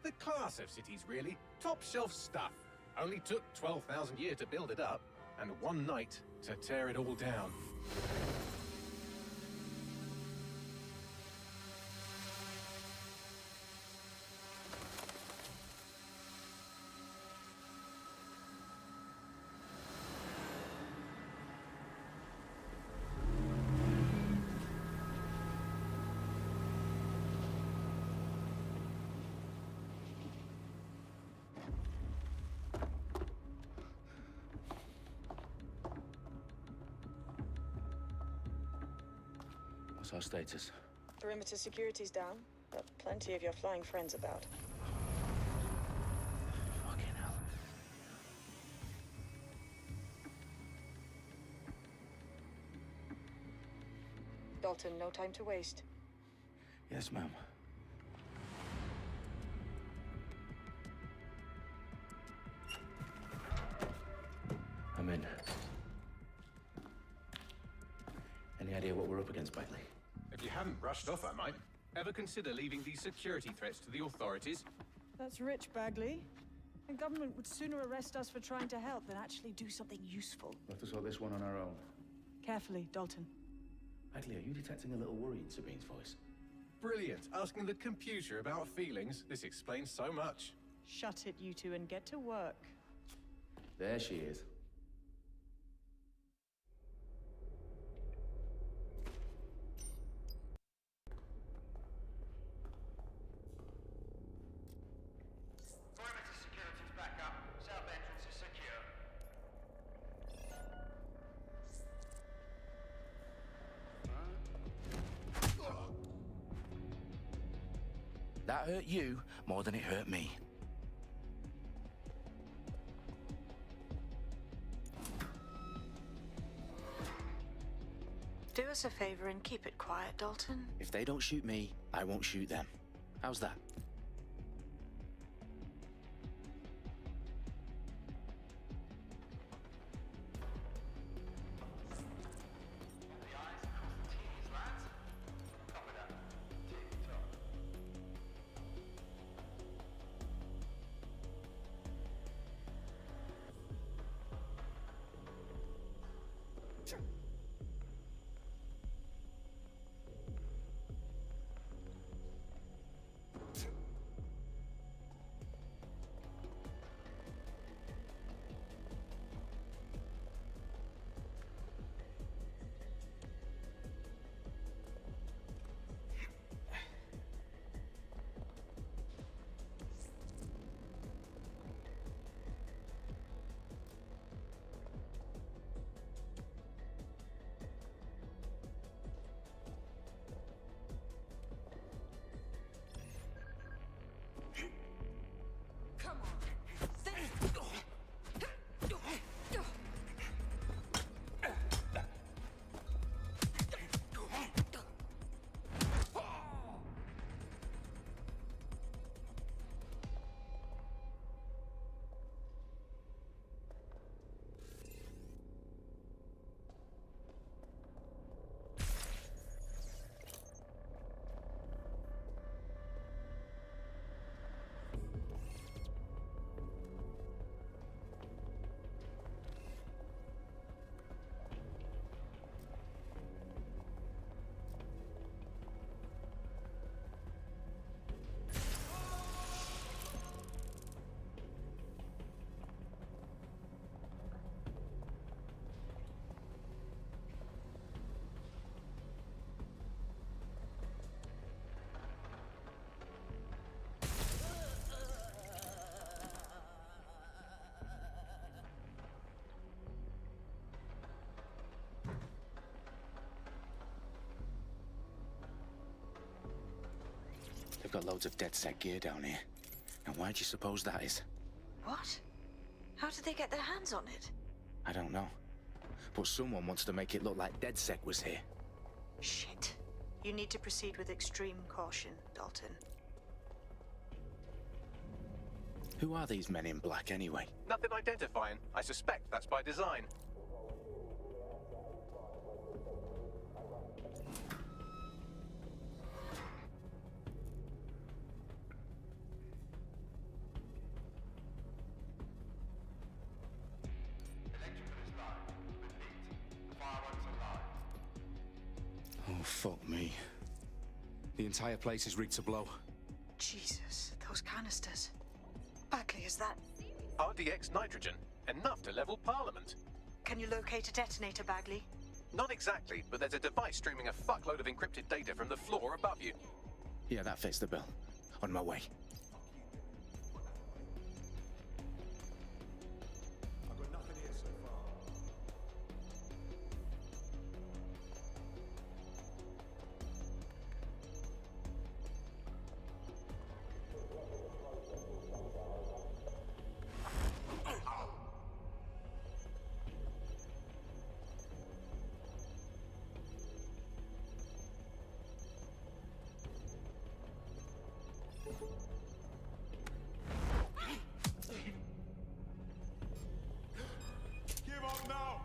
The class of cities, really. Top-shelf stuff. Only took 12,000 years to build it up, and one night to tear it all down. What's our status? Perimeter security's down, but plenty of your flying friends about. Fucking hell. Dalton, no time to waste. Yes, ma'am. I'm in. Any idea what we're up against, Bagley? If you hadn't brushed off, I might. Ever consider leaving these security threats to the authorities? That's rich, Bagley. The government would sooner arrest us for trying to help than actually do something useful. We'll have to sort this one on our own. Carefully, Dalton. Bagley, are you detecting a little worry in Sabine's voice? Brilliant. Asking the computer about feelings. This explains so much. Shut it, you two, and get to work. There she is. Perimeter security's back up. South entrance is secure. That hurt you more than it hurt me. Do us a favor and keep it quiet, Dalton. If they don't shoot me, I won't shoot them. How's that? The eyes across the T's, lads. Copy that. Tick-tock. Come on. They've got loads of DedSec gear down here. And why do you suppose that is? What? How did they get their hands on it? I don't know. But someone wants to make it look like DedSec was here. Shit. You need to proceed with extreme caution, Dalton. Who are these men in black anyway? Nothing identifying. I suspect that's by design. Fuck me. The entire place is rigged to blow. Jesus, those canisters. Bagley, is that... RDX nitrogen. Enough to level Parliament. Can you locate a detonator, Bagley? Not exactly, but there's a device streaming a fuckload of encrypted data from the floor above you. Yeah, that fits the bill. On my way. I've got nothing here so far. Give up now!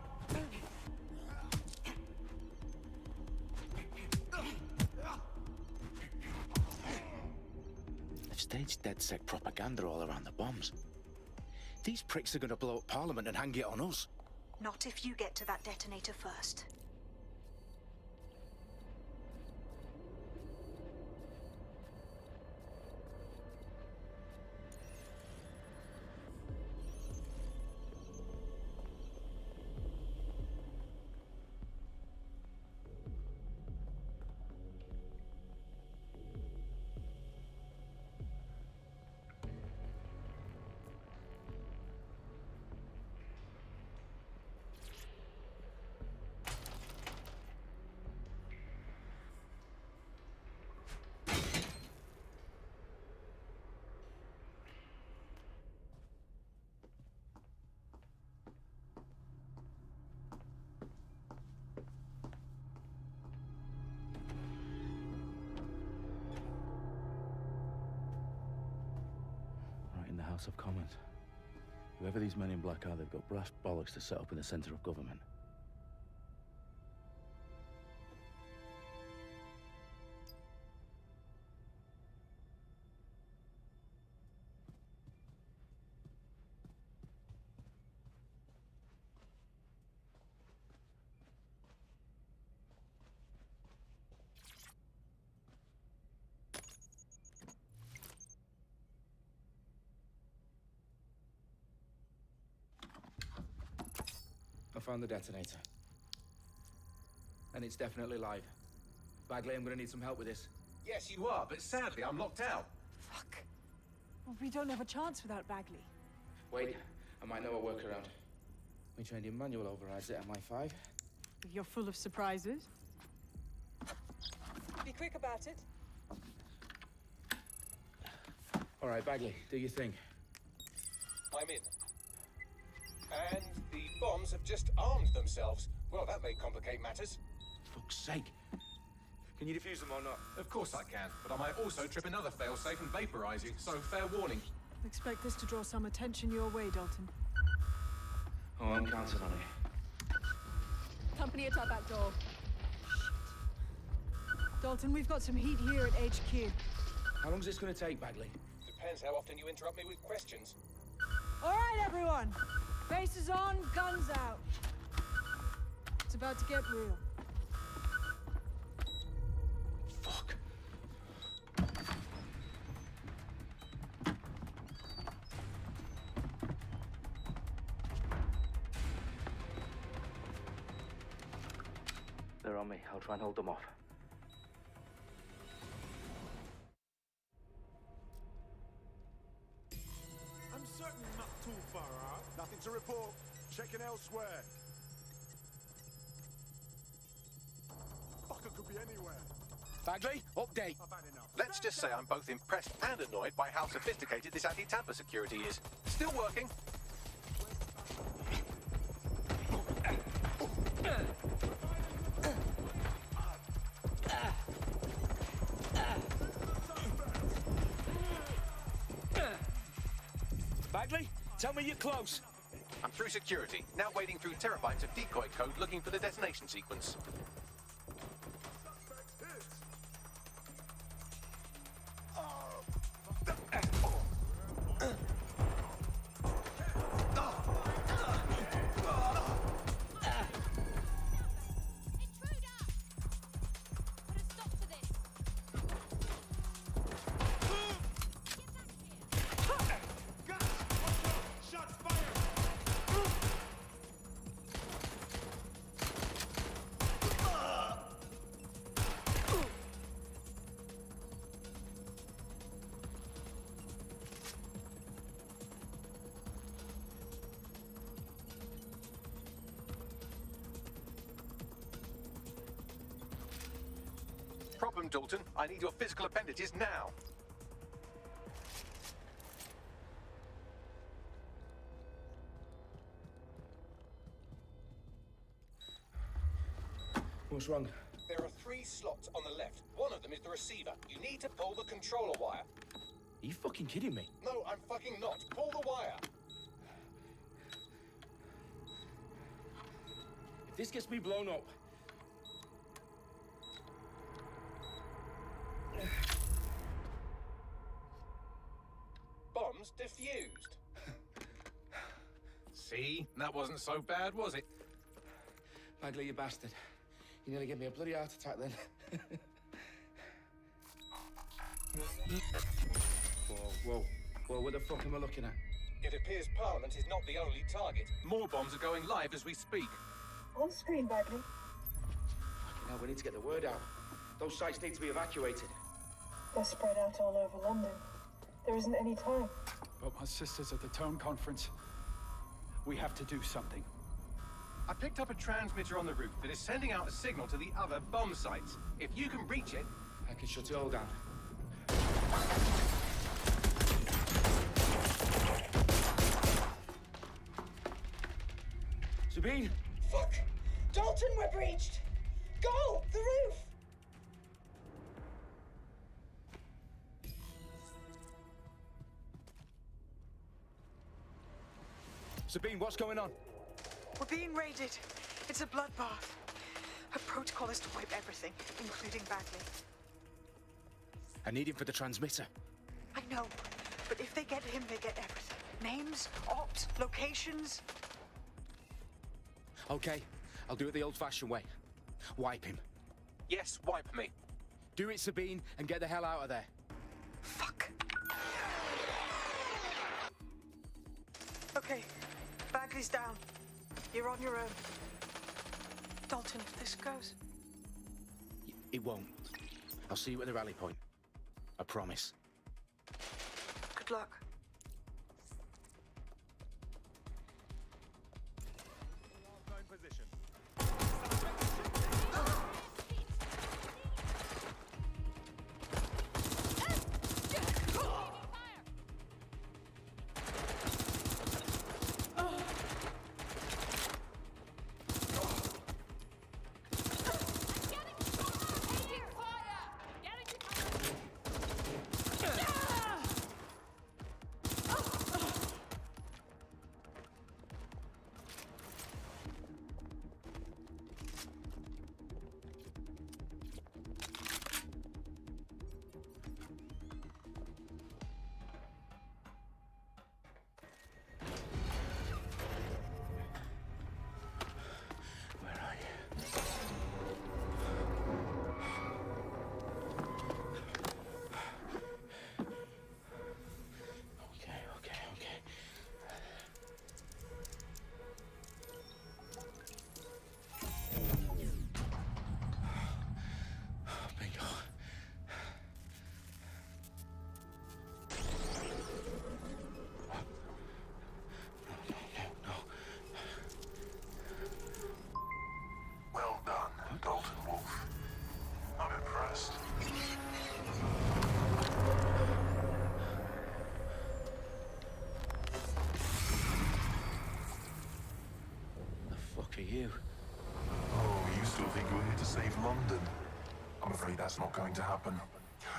They've staged DedSec propaganda all around the bombs. These pricks are gonna blow up Parliament and hang it on us. Not if you get to that detonator first. Right in the House of Commons. Whoever these men in black are, they've got brass bollocks to set up in the centre of government. I found the detonator. And it's definitely live. Bagley, I'm gonna need some help with this. Yes, you are, but sadly I'm locked out. Fuck. Well, we don't have a chance without Bagley. Wait, I might know a workaround. We trained in manual overrides at MI5. You're full of surprises. Be quick about it. All right, Bagley, do your thing. I'm in. And the bombs have just armed themselves. Well, that may complicate matters. Fuck's sake. Can you defuse them or not? Of course I can, but I might also trip another failsafe and vaporize you, so fair warning. Expect this to draw some attention your way, Dalton. Oh, I'm counting on it. Company at our back door. Dalton, we've got some heat here at HQ. How long's this gonna take, Bagley? Depends how often you interrupt me with questions. All right, everyone. Faces on, guns out. It's about to get real. Fuck. They're on me. I'll try and hold them off. I'm certainly not too far out. Nothing to report. Checking elsewhere. Fucker could be anywhere. Bagley, update. I've had enough. Let's just say I'm both impressed and annoyed by how sophisticated this anti-tamper security is. Still working. Bagley, tell me you're close. I'm through security, now wading through terabytes of decoy code looking for the detonation sequence. them, Dalton. I need your physical appendages now. What's wrong? There are 3 slots on the left. One of them is the receiver. You need to pull the controller wire. Are you fucking kidding me? No, I'm fucking not. Pull the wire. If this gets me blown up... Bombs defused. See? That wasn't so bad, was it? Bagley, you bastard. You nearly gave me a bloody heart attack then. Whoa, what the fuck am I looking at? It appears Parliament is not the only target. More bombs are going live as we speak. On screen, Bagley. Now we need to get the word out. Those sites need to be evacuated. They're spread out all over London. There isn't any time. But my sister's at the town conference. We have to do something. I picked up a transmitter on the roof that is sending out a signal to the other bomb sites. If you can reach it... I can shut it all down. Sabine? Fuck! Dalton, we're breached! Go! The roof! Sabine, what's going on? We're being raided. It's a bloodbath. Our protocol is to wipe everything, including Bagley. I need him for the transmitter. I know, but if they get him, they get everything. Names, ops, locations. Okay, I'll do it the old-fashioned way. Wipe him. Yes, wipe me. Do it, Sabine, and get the hell out of there. Fuck. Okay, Bagley's down. You're on your own. Dalton, if this goes... It won't. I'll see you at the rally point. I promise. Good luck. You? Oh, you still think you're here to save London? I'm afraid that's not going to happen.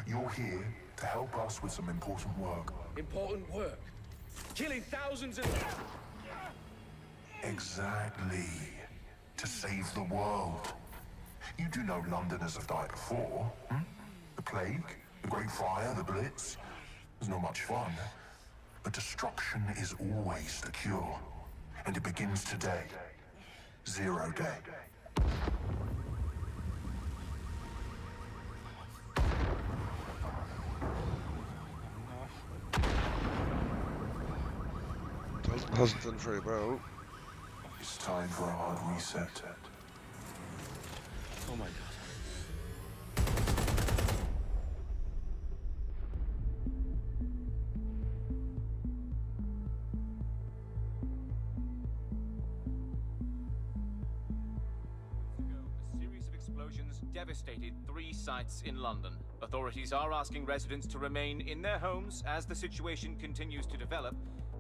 You're here to help us with some important work. Important work? Killing thousands of... Exactly. To save the world. You do know Londoners have died before, hmm? The plague, the Great Fire, the Blitz. It's not much fun. But destruction is always the cure. And it begins today. 0 day. Hasn't done very well. It's time for a hard reset. Oh my god. explosions devastated 3 sites in London. Authorities are asking residents to remain in their homes as the situation continues to develop.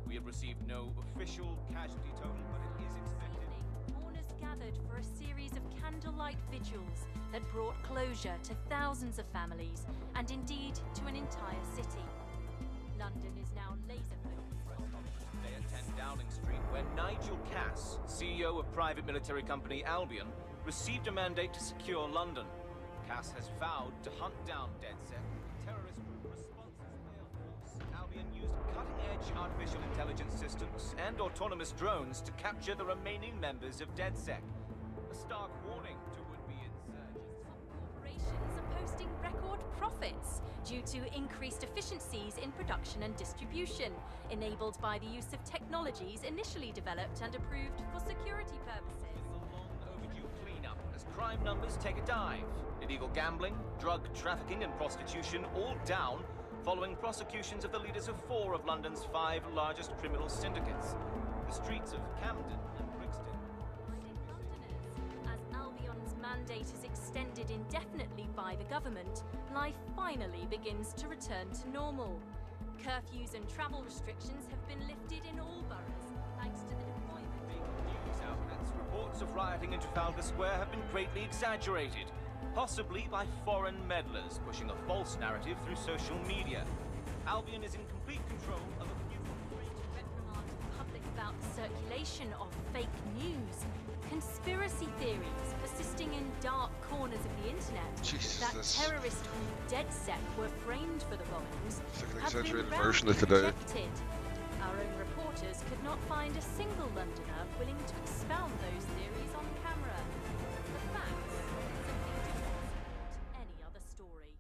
We have received no official casualty total, but it is expected. Mourners gathered for a series of candlelight vigils that brought closure to thousands of families and indeed to an entire city. London is now laser-focused on today at 10 Downing Street, where Nigel Cass, CEO of private military company Albion, received a mandate to secure London. Cass has vowed to hunt down DedSec. Terrorist responses failed force. Albion used cutting-edge artificial intelligence systems and autonomous drones to capture the remaining members of DedSec. A stark warning to would-be insurgents. Corporations are posting record profits due to increased efficiencies in production and distribution, enabled by the use of technologies initially developed and approved for security purposes. Crime numbers take a dive. Illegal gambling, drug trafficking and prostitution all down following prosecutions of the leaders of 4 of London's 5 largest criminal syndicates. The streets of Camden and Brixton. As Albion's mandate is extended indefinitely by the government, life finally begins to return to normal. Curfews and travel restrictions have been lifted in all boroughs, thanks to the deployment. News outlets' reports of rioting in Trafalgar Square have been greatly exaggerated, possibly by foreign meddlers pushing a false narrative through social media. Albion is in complete control of a few reprimand the public about the circulation of fake news, conspiracy theories persisting in dark corners of the internet, that terrorist group DedSec were framed for the bombings, it's like an have been exaggerated version of roundly today. rejected. Our own reporters could not find a single Londoner willing to expound those theories on camera. The facts simply do not support any other story.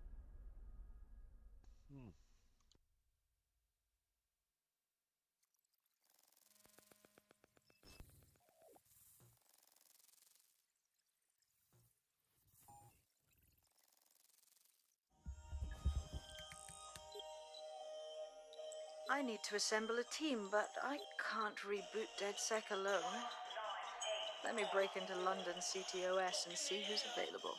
I need to assemble a team, but I can't reboot DedSec alone. Let me break into London CTOS and see who's available.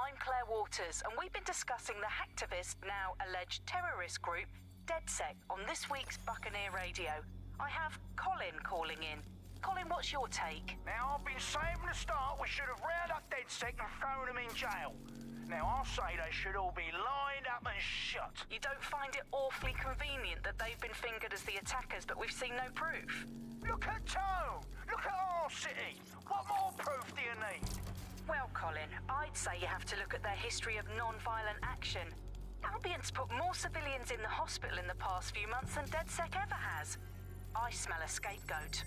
I'm Claire Waters, and we've been discussing the hacktivist, now alleged terrorist group, DedSec, on this week's Buccaneer Radio. I have Colin calling in. Colin, what's your take? Now, I've been saying from the start we should have rounded up DedSec and thrown them in jail. Now, I'll say they should all be lined up and shot. You don't find it awfully convenient that they've been fingered as the attackers, but we've seen no proof? Look at Tone! Look at our city! What more proof do you need? Well, Colin, I'd say you have to look at their history of non-violent action. Albion's put more civilians in the hospital in the past few months than DedSec ever has. I smell a scapegoat.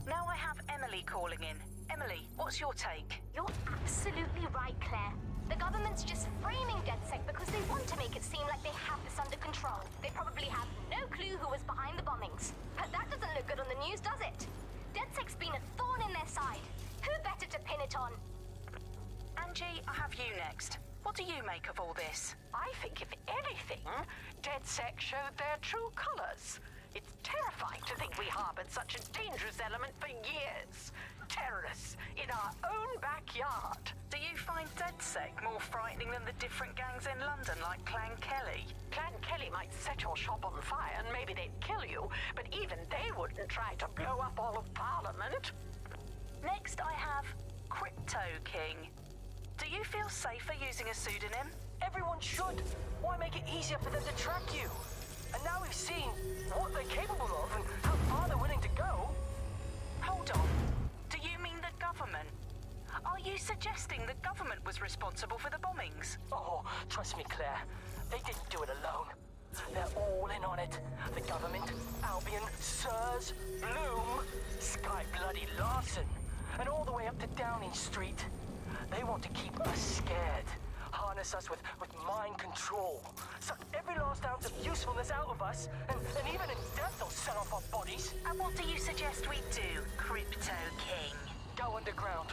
Now I have Emily calling in. Emily, what's your take? You're absolutely right, Claire. The government's just framing DedSec because they want to make it seem like they have this under control. They probably have no clue who was behind the bombings. But that doesn't look good on the news, does it? DedSec's been a thorn in their side. Who better to pin it on? Angie, I have you next. What do you make of all this? I think, if anything, DedSec showed their true colors. It's terrifying to think we harbored such a dangerous element for years. Terrorists in our own backyard. Do you find DedSec more frightening than the different gangs in London, like Clan Kelly? Clan Kelly might set your shop on fire and maybe they'd kill you, but even they wouldn't try to blow up all of Parliament. Next, I have Crypto King. Do you feel safer using a pseudonym? Everyone should. Why make it easier for them to track you? And now we've seen what they're capable of and how far they're willing to go. Hold on. Do you mean the government? Are you suggesting the government was responsible for the bombings? Oh, trust me, Claire. They didn't do it alone. They're all in on it. The government, Albion, Sirs, Bloom, Sky Bloody Larson, and all the way up to Downing Street. They want to keep us scared. Harness us with mind control. Suck every last ounce of usefulness out of us, and even in death they'll sell off our bodies. And what do you suggest we do, Crypto King? Go underground.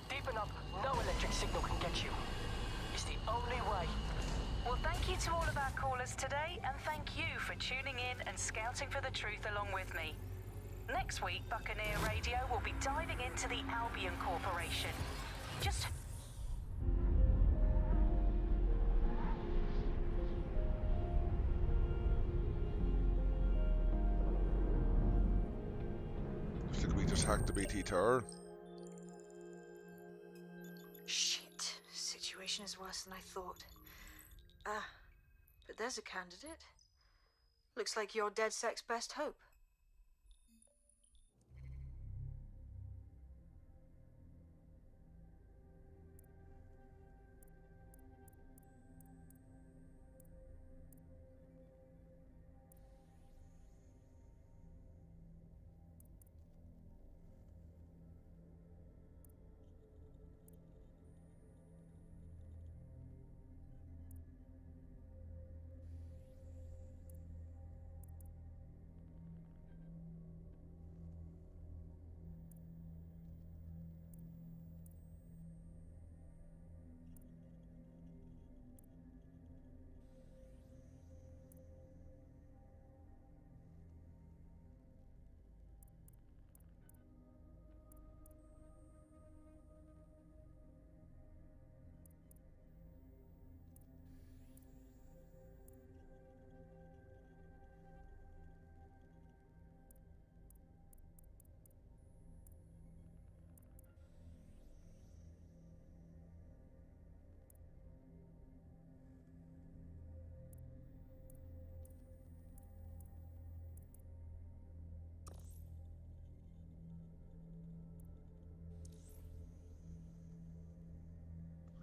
Deep enough, no electric signal can get you. It's the only way. Well, thank you to all of our callers today, and thank you for tuning in and scouting for the truth along with me. Next week, Buccaneer Radio will be diving into the Albion Corporation. Just... Looks like we just hacked the BT tower. Shit. Situation is worse than I thought. Ah, but there's a candidate. Looks like you're DedSec's best hope.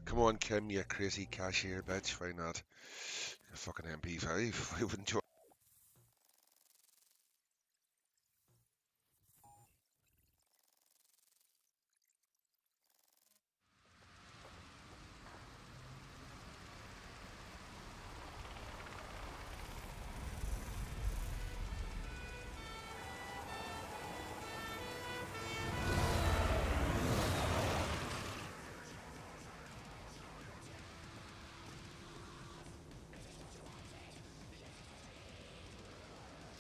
Come on, Kim, you crazy cashier bitch. Why not? A fucking MP5. Why wouldn't you?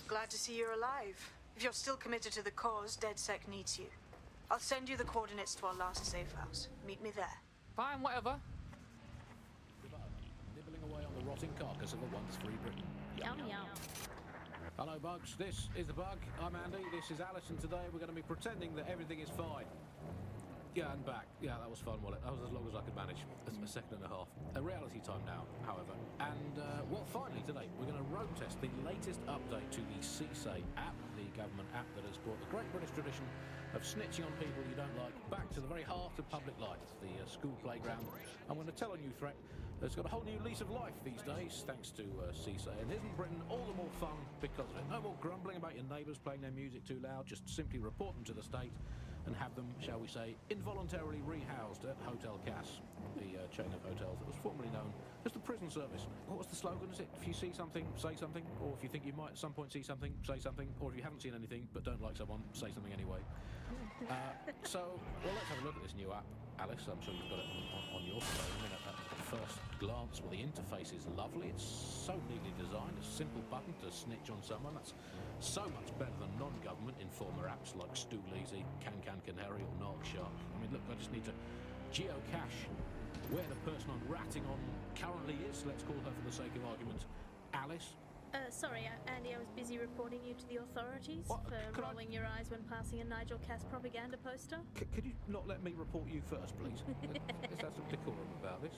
Glad to see you're alive. If you're still committed to the cause, DedSec needs you. I'll send you the coordinates to our last safe house. Meet me there. Fine, whatever. Nibbling away on the rotting carcass of a once free Britain. Yum, yum. Hello, Bugs. This is the Bug. I'm Andy. This is Alice, and today we're going to be pretending that everything is fine. Yeah, and back. Yeah, that was fun, wasn't it? That was as long as I could manage. A second and a half. A reality time now, however. And, well, finally today, we're going to road test the latest update to the CSA app, the government app that has brought the great British tradition of snitching on people you don't like back to the very heart of public life, the school playground. And when a tell on you threat has got a whole new lease of life these days, thanks to CSA. And isn't Britain all the more fun because of it? No more grumbling about your neighbours playing their music too loud, just simply report them to the state and have them, shall we say, involuntarily rehoused at Hotel Cass, the chain of hotels that was formerly known as the prison service. What was the slogan? Is it, if you see something, say something, or if you think you might at some point see something, say something, or if you haven't seen anything but don't like someone, say something anyway. So, well, let's have a look at this new app. Alice, I'm sure you've got it on your phone. I mean, at first glance, well, the interface is lovely. It's so neatly designed, a simple button to snitch on someone. That's so much better than non-government informer apps like Stool-Easy, Can Canary, or Narc Shark. I mean, look, I just need to geocache where the person I'm ratting on currently is. Let's call her, for the sake of argument, Alice. Sorry, Andy, I was busy reporting you to the authorities for rolling your eyes when passing a Nigel Cass propaganda poster. Could you not let me report you first, please? Let's have some decorum about this.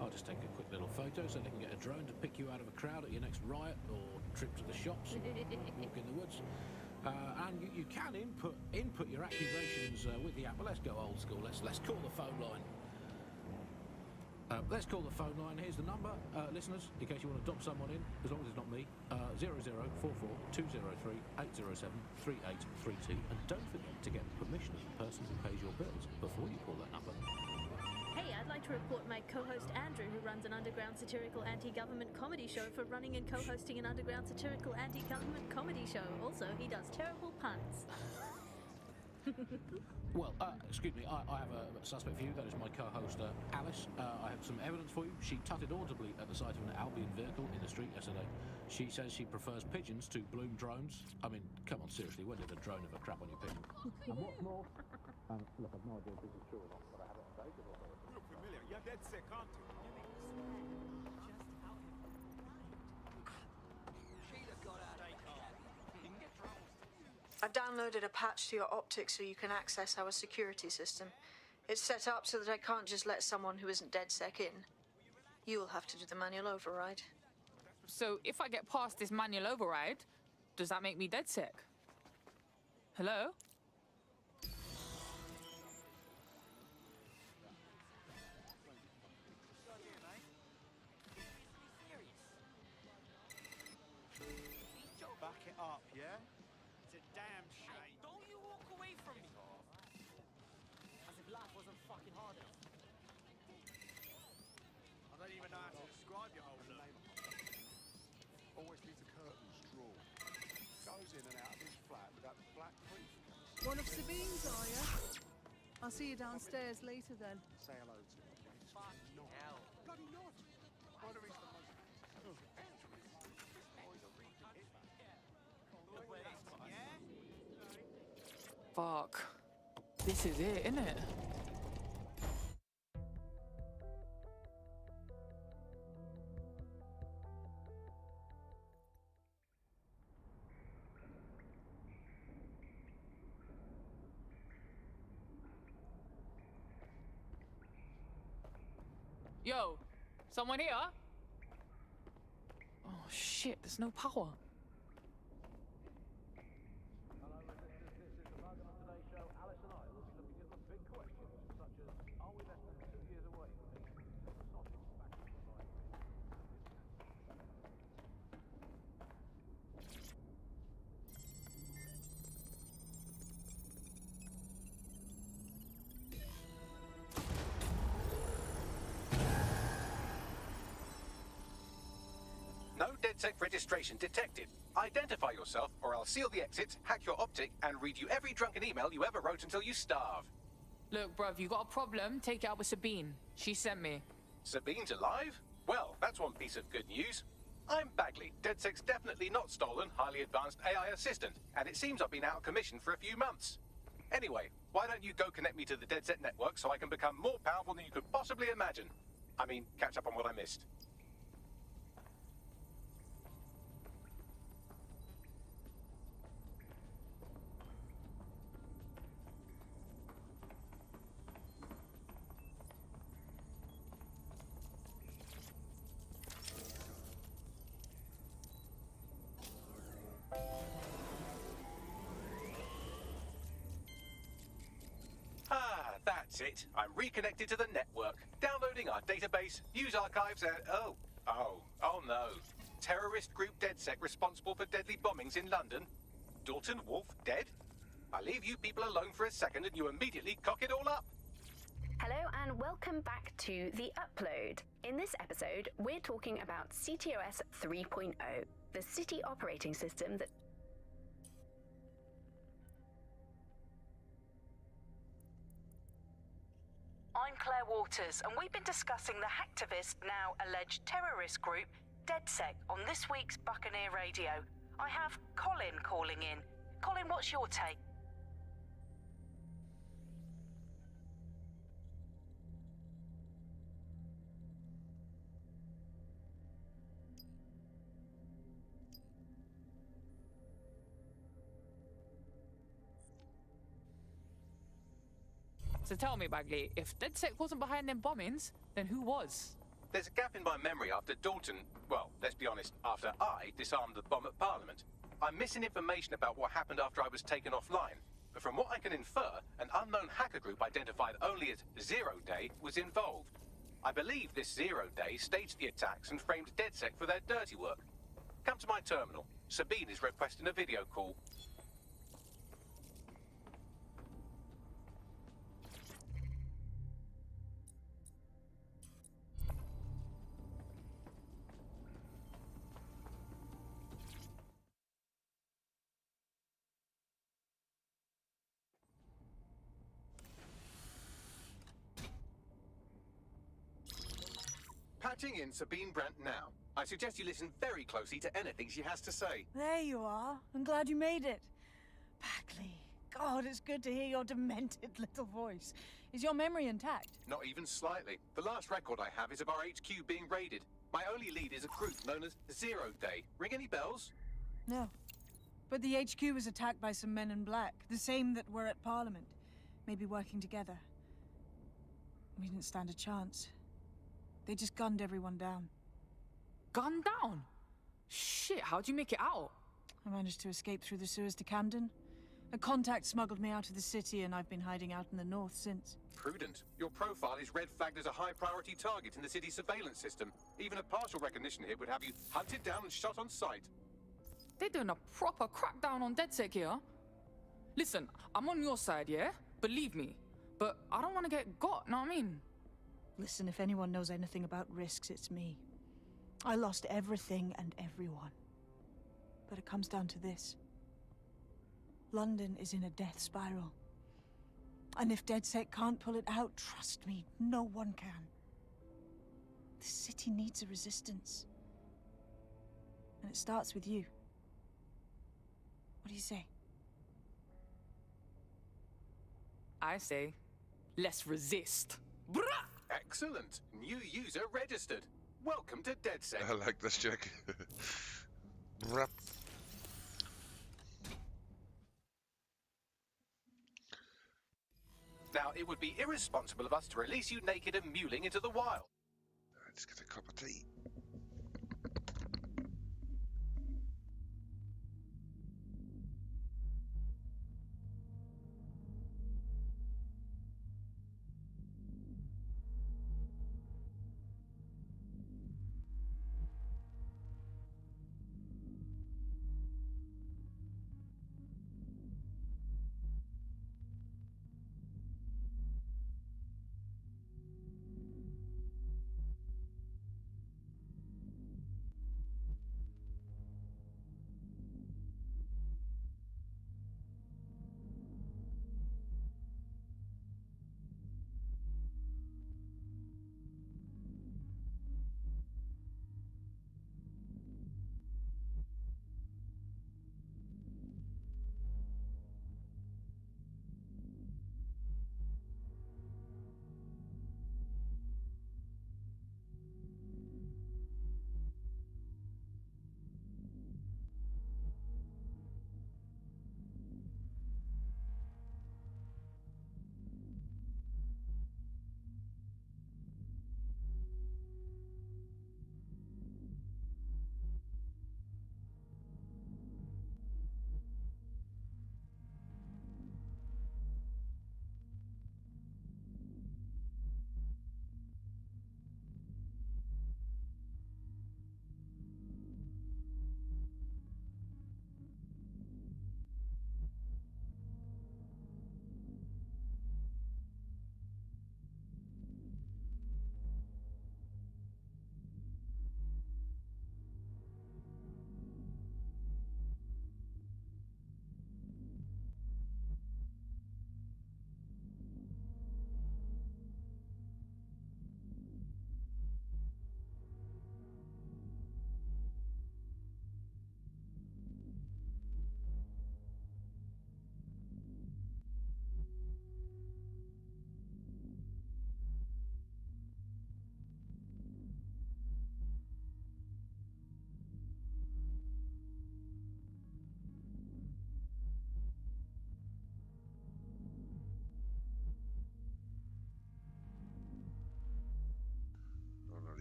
I'll just take a quick little photo so they can get a drone to pick you out of a crowd at your next riot or trip to the shops or walk in the woods. And you can input your accusations with the app. Well, let's go old school. Let's call the phone line. Let's call the phone line. Here's the number, listeners, in case you want to dob someone in, as long as it's not me. 0044 203 807 3832. And don't forget to get the permission of the person who pays your bills before you call that number. Hey, I'd like to report my co-host Andrew, who runs an underground satirical anti-government comedy show, for running and co-hosting an underground satirical anti-government comedy show. Also, he does terrible puns. Well, excuse me, I have a suspect for you. That is my co-host, Alice. I have some evidence for you. She tutted audibly at the sight of an Albion vehicle in the street yesterday. She says she prefers pigeons to Bloom drones. I mean, come on, seriously, when did a drone ever crap on your pigeon? And what's more... look, I've no idea if this is true or not, but I have it on tape. You look familiar. You're dead sick, aren't you? I've downloaded a patch to your optics so you can access our security system. It's set up so that I can't just let someone who isn't DedSec in. You'll have to do the manual override. So if I get past this manual override, does that make me DedSec? Hello? Back it up, yeah? It's a damn shame. Hey, don't you walk away from me! As if life wasn't fucking hard enough. I don't even know how to describe your whole look. Always leaves the curtains drawn. Goes in and out of his flat with that black briefcase. One of Sabine's, are you? I'll see you downstairs later then. Say hello to him, please. Fucking hell. Bloody not. Whether he's the most... Fuck. This is it, isn't it? Yo, someone here? Oh shit, there's no power. No DedSec registration detected. Identify yourself, or I'll seal the exits, hack your optic, and read you every drunken email you ever wrote until you starve. Look, bruv, you got a problem? Take it out with Sabine. She sent me. Sabine's alive? Well, that's one piece of good news. I'm Bagley, DedSec's definitely not stolen, highly advanced AI assistant, and it seems I've been out of commission for a few months. Anyway, why don't you go connect me to the DedSec network so I can become more powerful than you could possibly imagine? I mean, catch up on what I missed. That's it. I'm reconnected to the network, downloading our database, news archives, and oh no. Terrorist group DedSec responsible for deadly bombings in London. Dalton Wolf dead? I leave you people alone for a second and you immediately cock it all up. Hello and welcome back to The Upload. In this episode, we're talking about CTOS 3.0, the city operating system that... I'm Claire Waters, and we've been discussing the hacktivist, now alleged terrorist group, DedSec, on this week's Buccaneer Radio. I have Colin calling in. Colin, what's your take? So tell me, Bagley, if DedSec wasn't behind them bombings, then who was? There's a gap in my memory after Dalton, well, let's be honest, after I disarmed the bomb at Parliament. I'm missing information about what happened after I was taken offline. But from what I can infer, an unknown hacker group identified only as Zero Day was involved. I believe this Zero Day staged the attacks and framed DedSec for their dirty work. Come to my terminal. Sabine is requesting a video call. Patching in Sabine Brandt now. I suggest you listen very closely to anything she has to say. There you are. I'm glad you made it. Packley. God, it's good to hear your demented little voice. Is your memory intact? Not even slightly. The last record I have is of our HQ being raided. My only lead is a group known as Zero Day. Ring any bells? No. But the HQ was attacked by some men in black, the same that were at Parliament. Maybe working together. We didn't stand a chance. They just gunned everyone down. Gunned down? Shit, how'd you make it out? I managed to escape through the sewers to Camden. A contact smuggled me out of the city, and I've been hiding out in the north since. Prudent. Your profile is red flagged as a high-priority target in the city's surveillance system. Even a partial recognition hit would have you hunted down and shot on sight. They're doing a proper crackdown on DedSec here. Listen, I'm on your side, yeah? Believe me. But I don't want to get got, know what I mean? Listen, if anyone knows anything about risks, it's me. I lost everything and everyone. But it comes down to this. London is in a death spiral. And if DedSec can't pull it out, trust me, no one can. The city needs a resistance. And it starts with you. What do you say? I say, let's resist. Brah! Excellent. New user registered. Welcome to DedSec. I like this chick. Brap. Now, it would be irresponsible of us to release you naked and mewling into the wild. Let's get a cup of tea.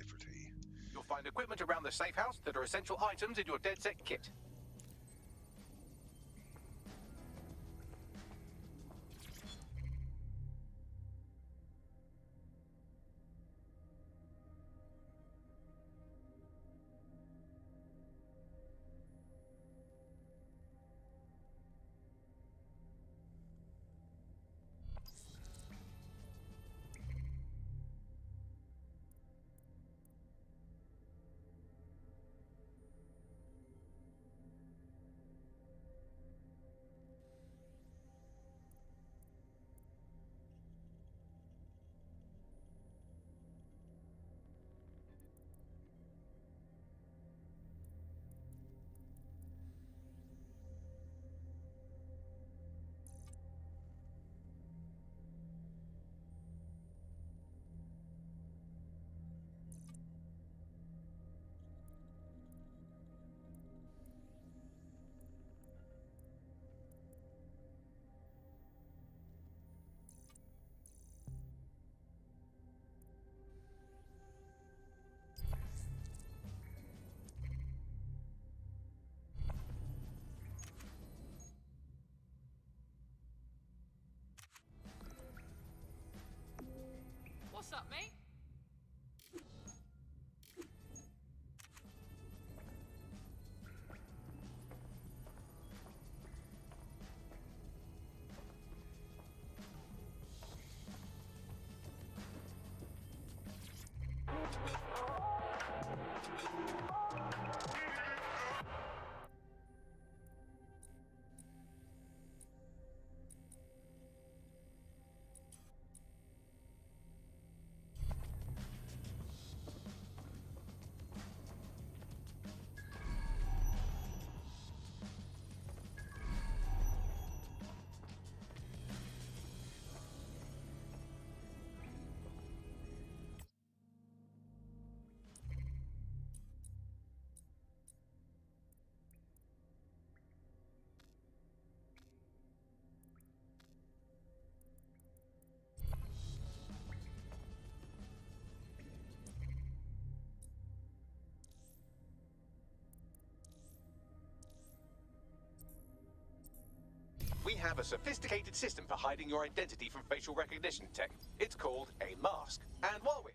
For tea. You'll find equipment around the safe house that are essential items in your DedSec kit. have a sophisticated system for hiding your identity from facial recognition tech. It's called a mask. And while we're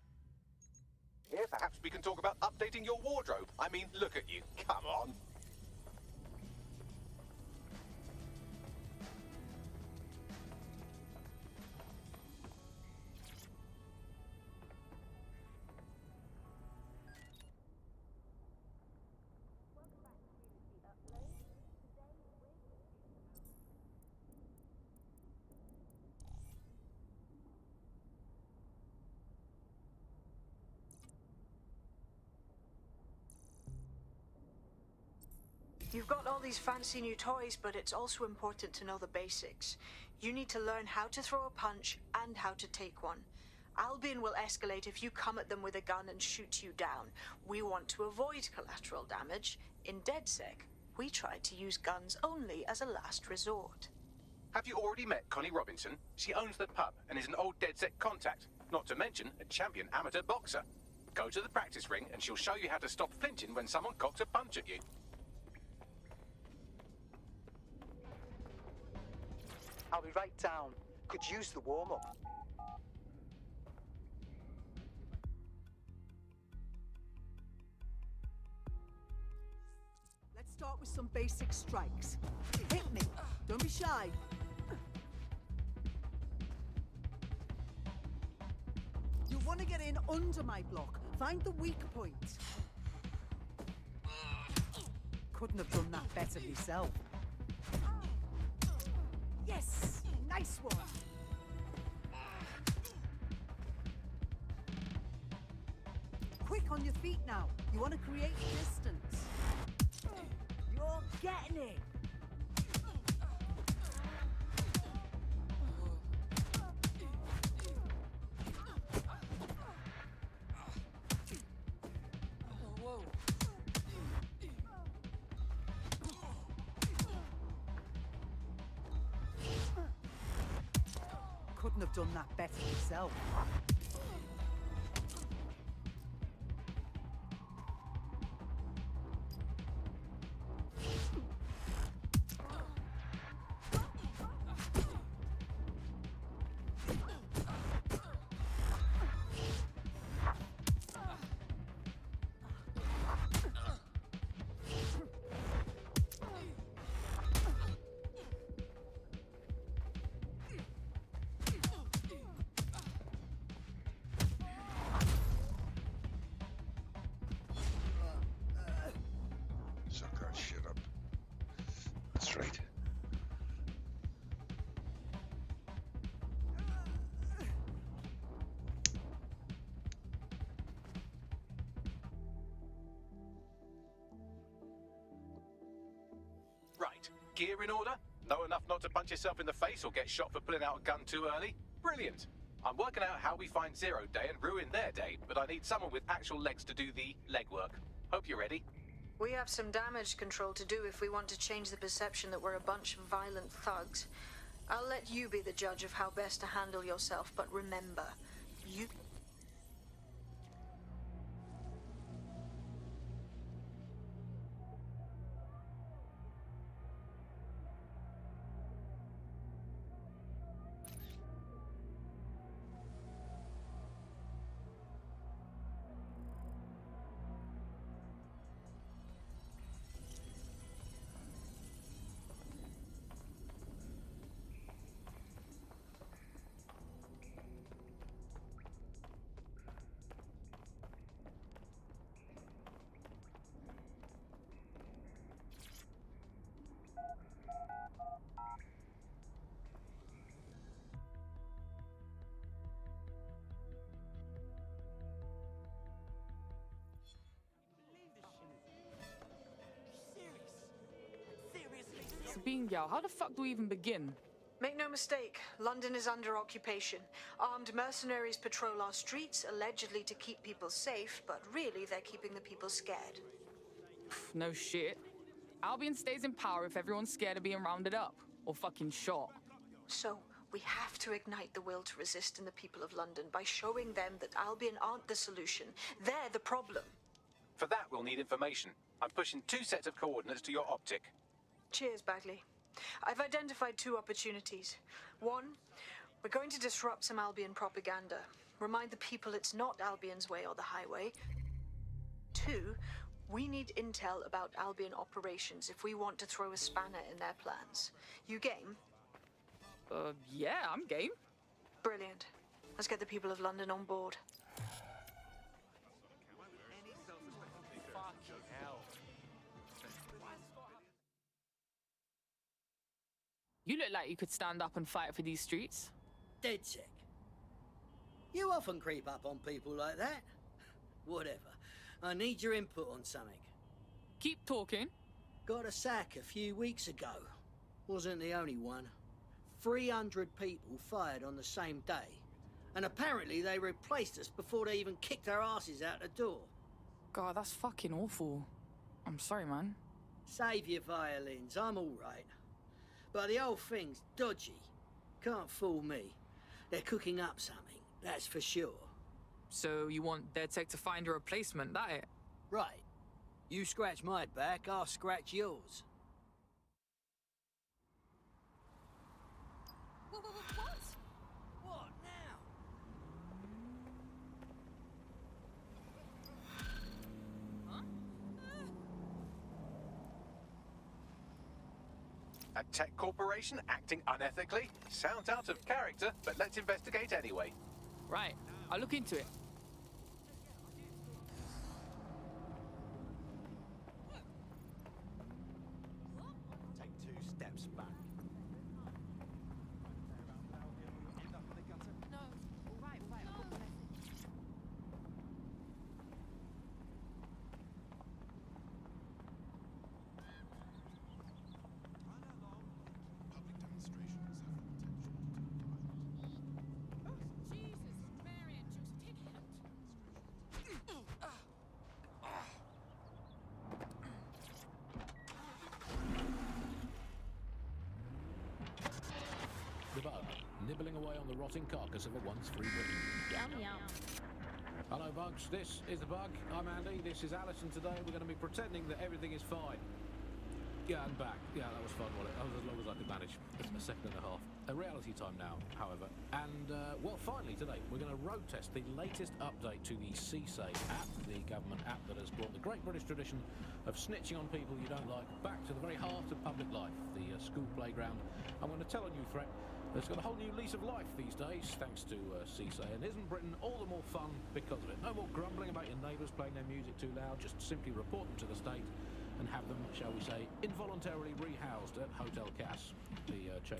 here, perhaps we can talk about updating your wardrobe. I mean, look at you. Come on. You've got all these fancy new toys, but it's also important to know the basics. You need to learn how to throw a punch and how to take one. Albion will escalate if you come at them with a gun and shoot you down. We want to avoid collateral damage. In DedSec, we try to use guns only as a last resort. Have you already met Connie Robinson? She owns the pub and is an old DedSec contact, not to mention a champion amateur boxer. Go to the practice ring and she'll show you how to stop flinching when someone cocks a punch at you. I'll be right down. Could use the warm-up. Let's start with some basic strikes. Hit me. Don't be shy. You want to get in under my block. Find the weak point. Couldn't have done that better myself. Yes! Nice one! Quick on your feet now. You want to create distance. You're getting it. Couldn't have done that better yourself. Suck that shit up. That's right. Right. Gear in order? Know enough not to punch yourself in the face or get shot for pulling out a gun too early? Brilliant. I'm working out how we find Zero Day and ruin their day, but I need someone with actual legs to do the legwork. Hope you're ready. We have some damage control to do if we want to change the perception that we're a bunch of violent thugs. I'll let you be the judge of how best to handle yourself, but remember, you... Sabine Gal, how the fuck do we even begin? Make no mistake, London is under occupation. Armed mercenaries patrol our streets, allegedly to keep people safe, but really they're keeping the people scared. No shit. Albion stays in power if everyone's scared of being rounded up. Or fucking shot. So, we have to ignite the will to resist in the people of London by showing them that Albion aren't the solution. They're the problem. For that, we'll need information. I'm pushing 2 sets of coordinates to your optic. Cheers, Bagley. I've identified two opportunities. One, we're going to disrupt some Albion propaganda. Remind the people it's not Albion's way or the highway. Two, we need intel about Albion operations if we want to throw a spanner in their plans. You game? Yeah, I'm game. Brilliant. Let's get the people of London on board. You look like you could stand up and fight for these streets. Dead sick. You often creep up on people like that. Whatever. I need your input on something. Keep talking. Got a sack a few weeks ago. Wasn't the only one. 300 people fired on the same day. And apparently they replaced us before they even kicked our asses out the door. God, that's fucking awful. I'm sorry, man. Save your violins, I'm alright. But the whole thing's dodgy. Can't fool me. They're cooking up something, that's for sure. So you want DedSec to find a replacement, that it? Right. You scratch my back, I'll scratch yours. What? What now? A tech corporation acting unethically? Sounds out of character, but let's investigate anyway. Right, I'll look into it. Take 2 steps back. No. All right. I've got the message. The Bug, nibbling away on the rotting carcass of a once free Britain. Yum, yum. Hello, Bugs. This is The Bug. I'm Andy. This is Alison. Today we're going to be pretending that everything is fine. Yeah, and back. Yeah, that was fun, wasn't it? That was as long as I could manage. It's a second and a half. A reality time now, however. And, well, finally today, we're going to road test the latest update to the CSAVE app, the government app that has brought the great British tradition of snitching on people you don't like back to the very heart of public life, the school playground. I'm going to tell a new threat that's got a whole new lease of life these days, thanks to CSAVE. And isn't Britain all the more fun because of it? No more grumbling about your neighbours playing their music too loud. Just simply report them to the state and have them, shall we say, involuntarily rehoused at Hotel Cass, the chain.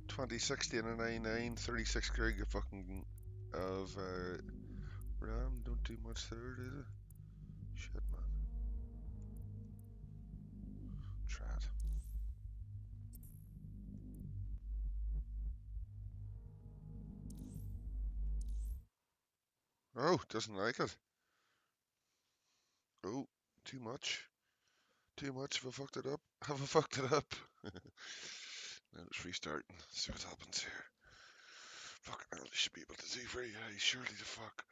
$2060 and a 99, 36 gig of fucking RAM. Don't do much there, did it? Shit, man. Trad. Oh, doesn't like it. Oh, too much. Too much. Have I fucked it up? Have I fucked it up? Now it's restarting. See what happens here. Fucking hell, they should be able to do very high, surely the fuck.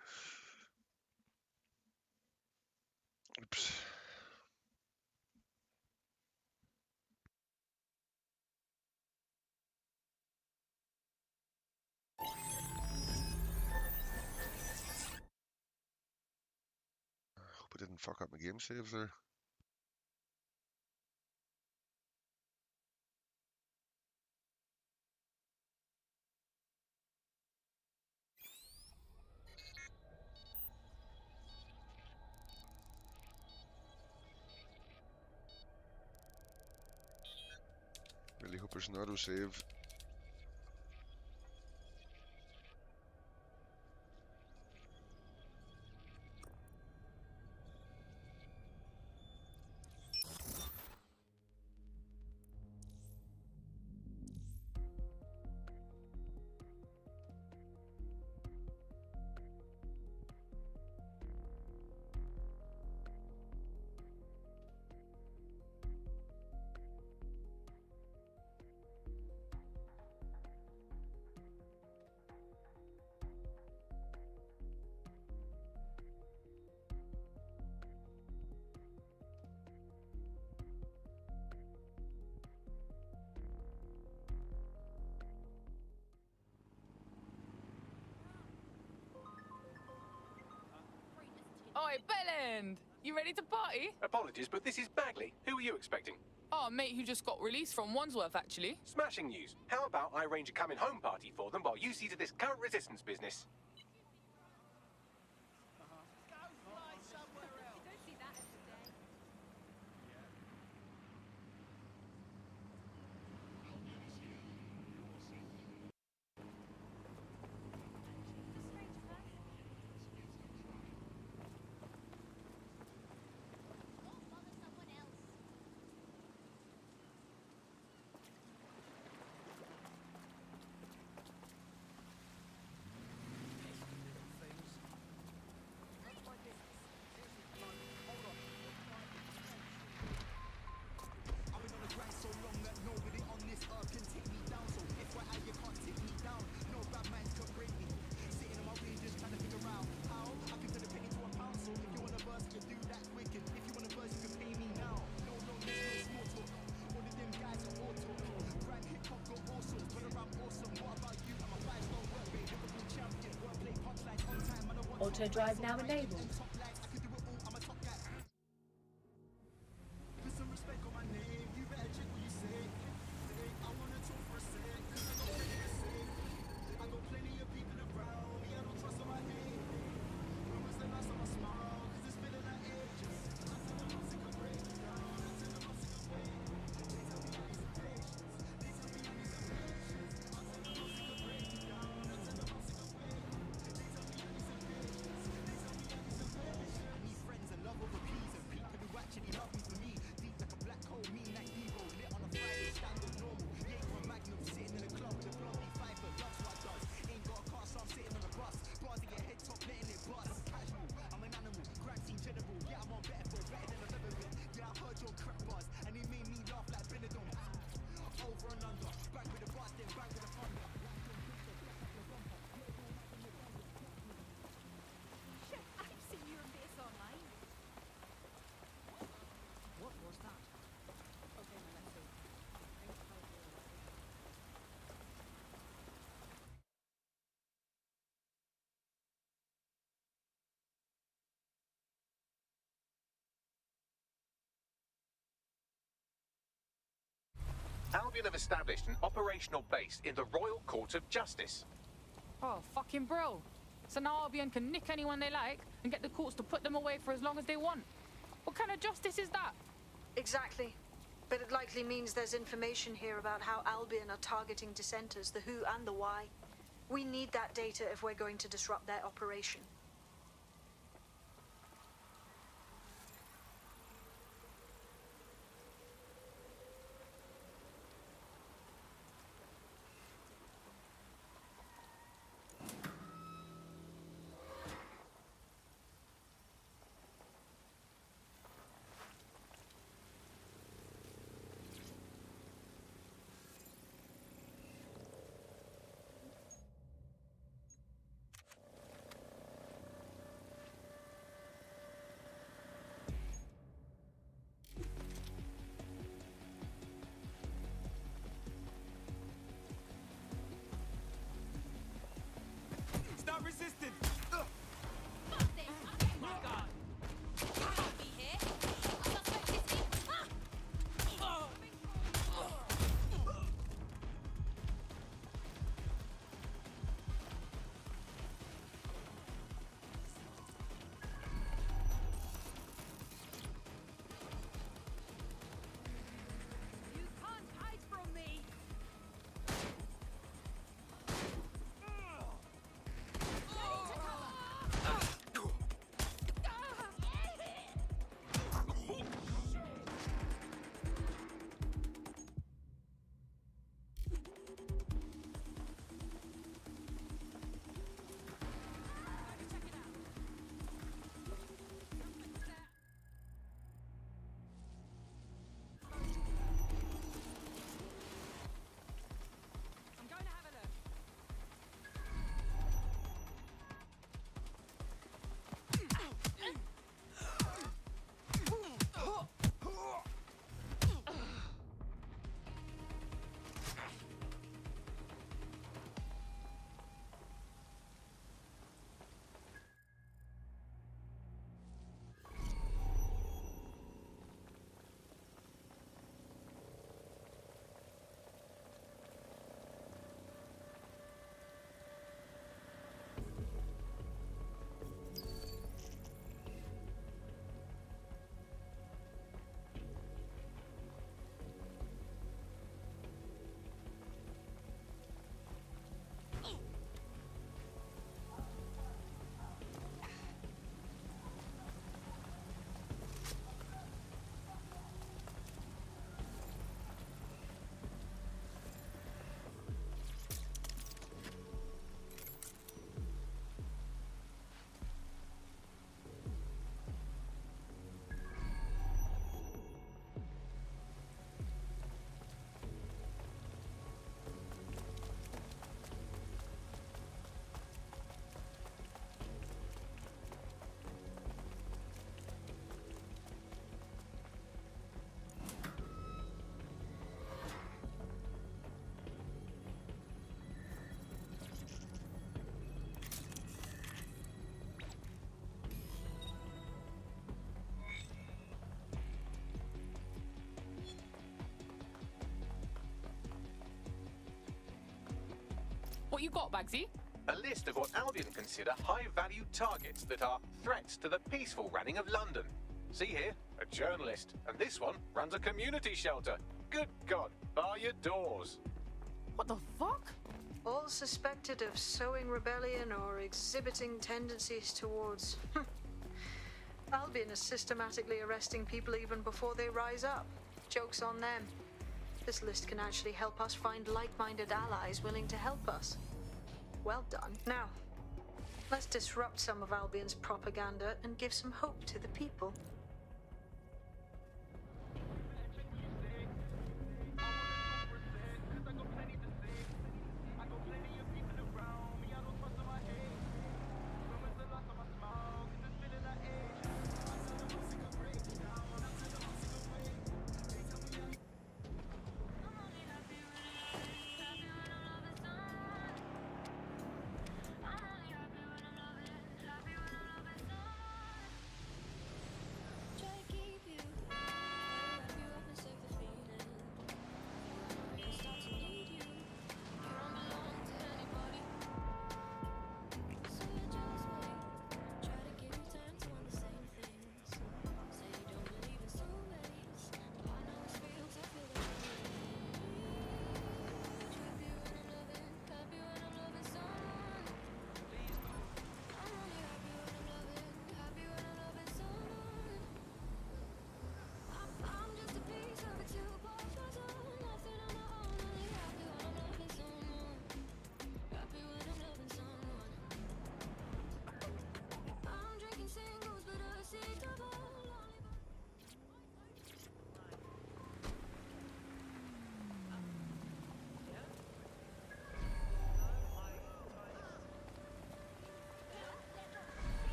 Oops. I hope I didn't fuck up my game saves there. Really hope there's an autosave. Oi, Bellend! You ready to party? Apologies, but this is Bagley. Who are you expecting? Oh, a mate who just got released from Wandsworth, actually. Smashing news. How about I arrange a coming home party for them while you see to this current resistance business? Auto drive now enabled. Albion have established an operational base in the Royal Court of Justice. Oh, fucking bro. So now Albion can nick anyone they like and get the courts to put them away for as long as they want. What kind of justice is that? Exactly. But it likely means there's information here about how Albion are targeting dissenters, the who and the why. We need that data if we're going to disrupt their operation. What you got, Bagsy? A list of what Albion consider high-value targets that are threats to the peaceful running of London. See here, a journalist, and this one runs a community shelter. Good God, bar your doors. What the fuck? All suspected of sowing rebellion or exhibiting tendencies towards... Albion is systematically arresting people even before they rise up. Joke's on them. This list can actually help us find like-minded allies willing to help us. Well done. Now, let's disrupt some of Albion's propaganda and give some hope to the people.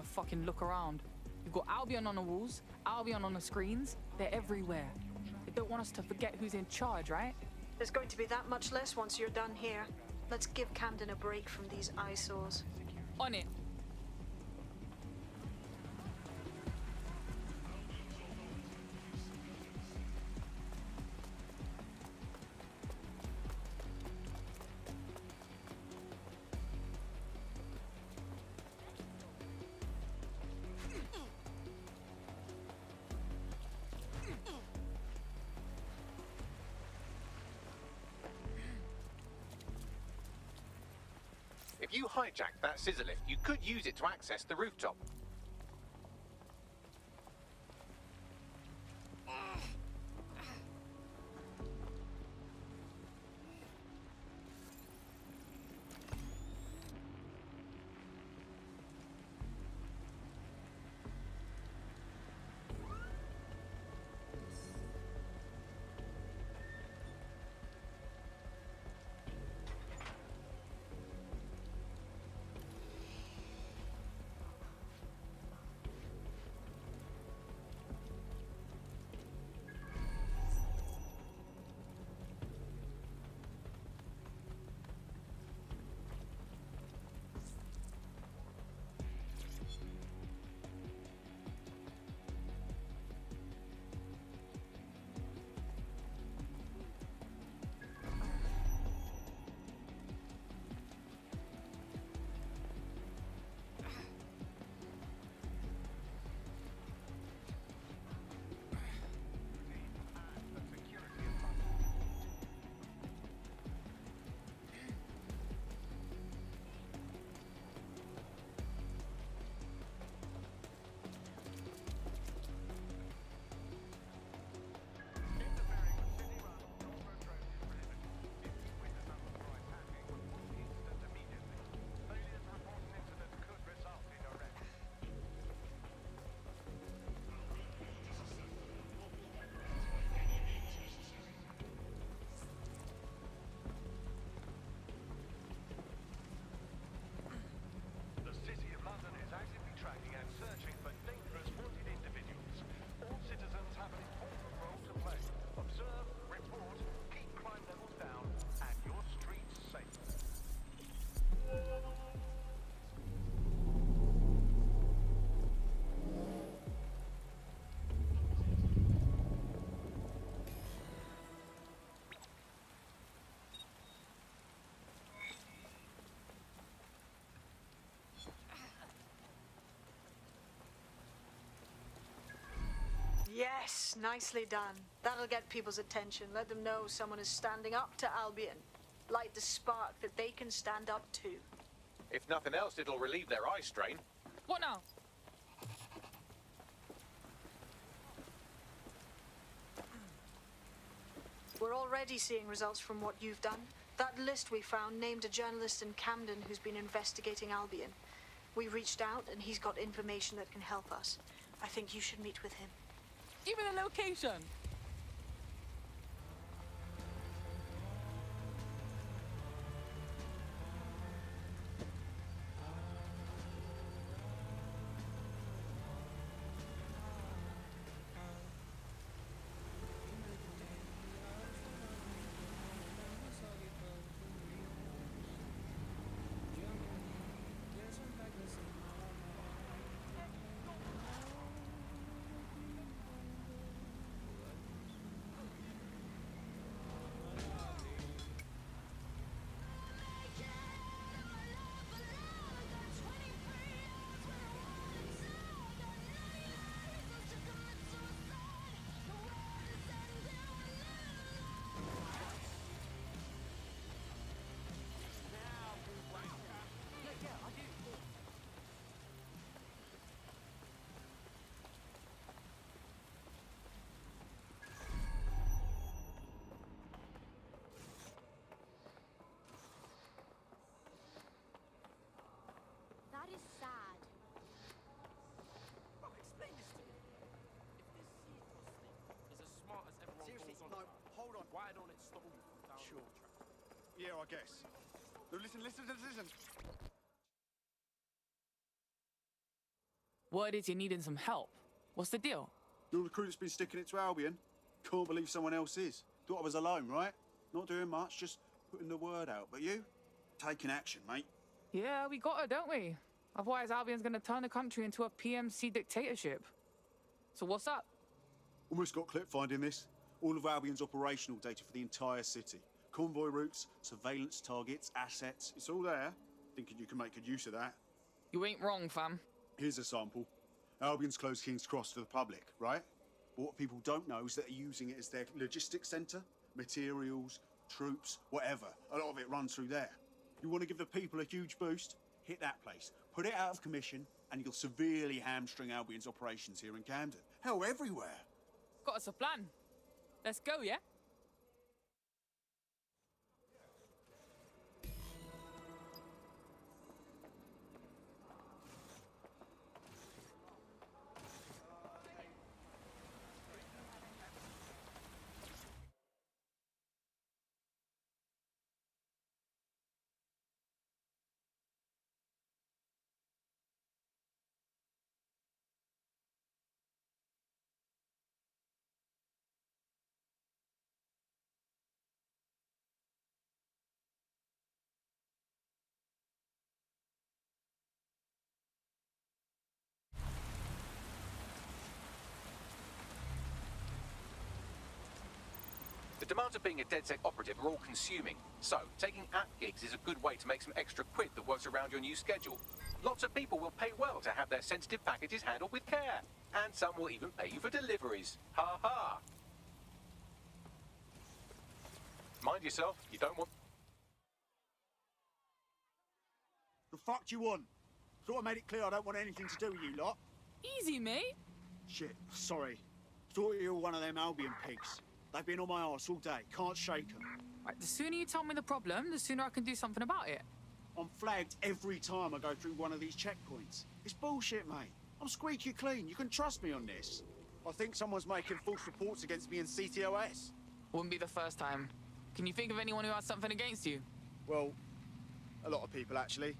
Fucking look around. You've got Albion on the walls, Albion on the screens. They're everywhere. They don't want us to forget who's in charge, right? There's going to be that much less once you're done here. Let's give Camden a break from these eyesores. On it. If you hijacked that scissor lift, you could use it to access the rooftop. Yes, nicely done. That'll get people's attention. Let them know someone is standing up to Albion. Light the spark that they can stand up to. If nothing else, it'll relieve their eye strain. What now? We're already seeing results from what you've done. That list we found named a journalist in Camden who's been investigating Albion. We reached out and he's got information that can help us. I think you should meet with him. Even the location. That is sad. Bro, explain this to me. If this Cephos thing is as smart as everyone Seriously, goes on no, about, hold on. why don't it stop you from down Sure. the track? Yeah, I guess. No, listen. Word is you're needing some help. What's the deal? You're the crew that's been sticking it to Albion. Can't believe someone else is. Thought I was alone, right? Not doing much, just putting the word out. But you? Taking action, mate. Yeah, we got her, don't we? Otherwise, Albion's gonna turn the country into a PMC dictatorship. So what's up? Almost got clip finding this. All of Albion's operational data for the entire city. Convoy routes, surveillance targets, assets. It's all there. Thinking you can make good use of that. You ain't wrong, fam. Here's a sample. Albion's closed King's Cross to the public, right? But what people don't know is that they're using it as their logistics centre. Materials, troops, whatever. A lot of it runs through there. You want to give the people a huge boost? Hit that place. Put it out of commission, and you'll severely hamstring Albion's operations here in Camden. Hell, everywhere. Got us a plan. Let's go, yeah? The demands of being a DedSec operative are all-consuming, so taking app gigs is a good way to make some extra quid that works around your new schedule. Lots of people will pay well to have their sensitive packages handled with care, and some will even pay you for deliveries. Ha ha! Mind yourself, you don't want... The fuck do you want? Thought I made it clear I don't want anything to do with you lot. Easy, mate. Shit, sorry. Thought you were one of them Albion pigs. They've been on my arse all day. Can't shake them. Right, the sooner you tell me the problem, the sooner I can do something about it. I'm flagged every time I go through one of these checkpoints. It's bullshit, mate. I'm squeaky clean. You can trust me on this. I think someone's making false reports against me in CTOS. Wouldn't be the first time. Can you think of anyone who has something against you? Well, a lot of people, actually.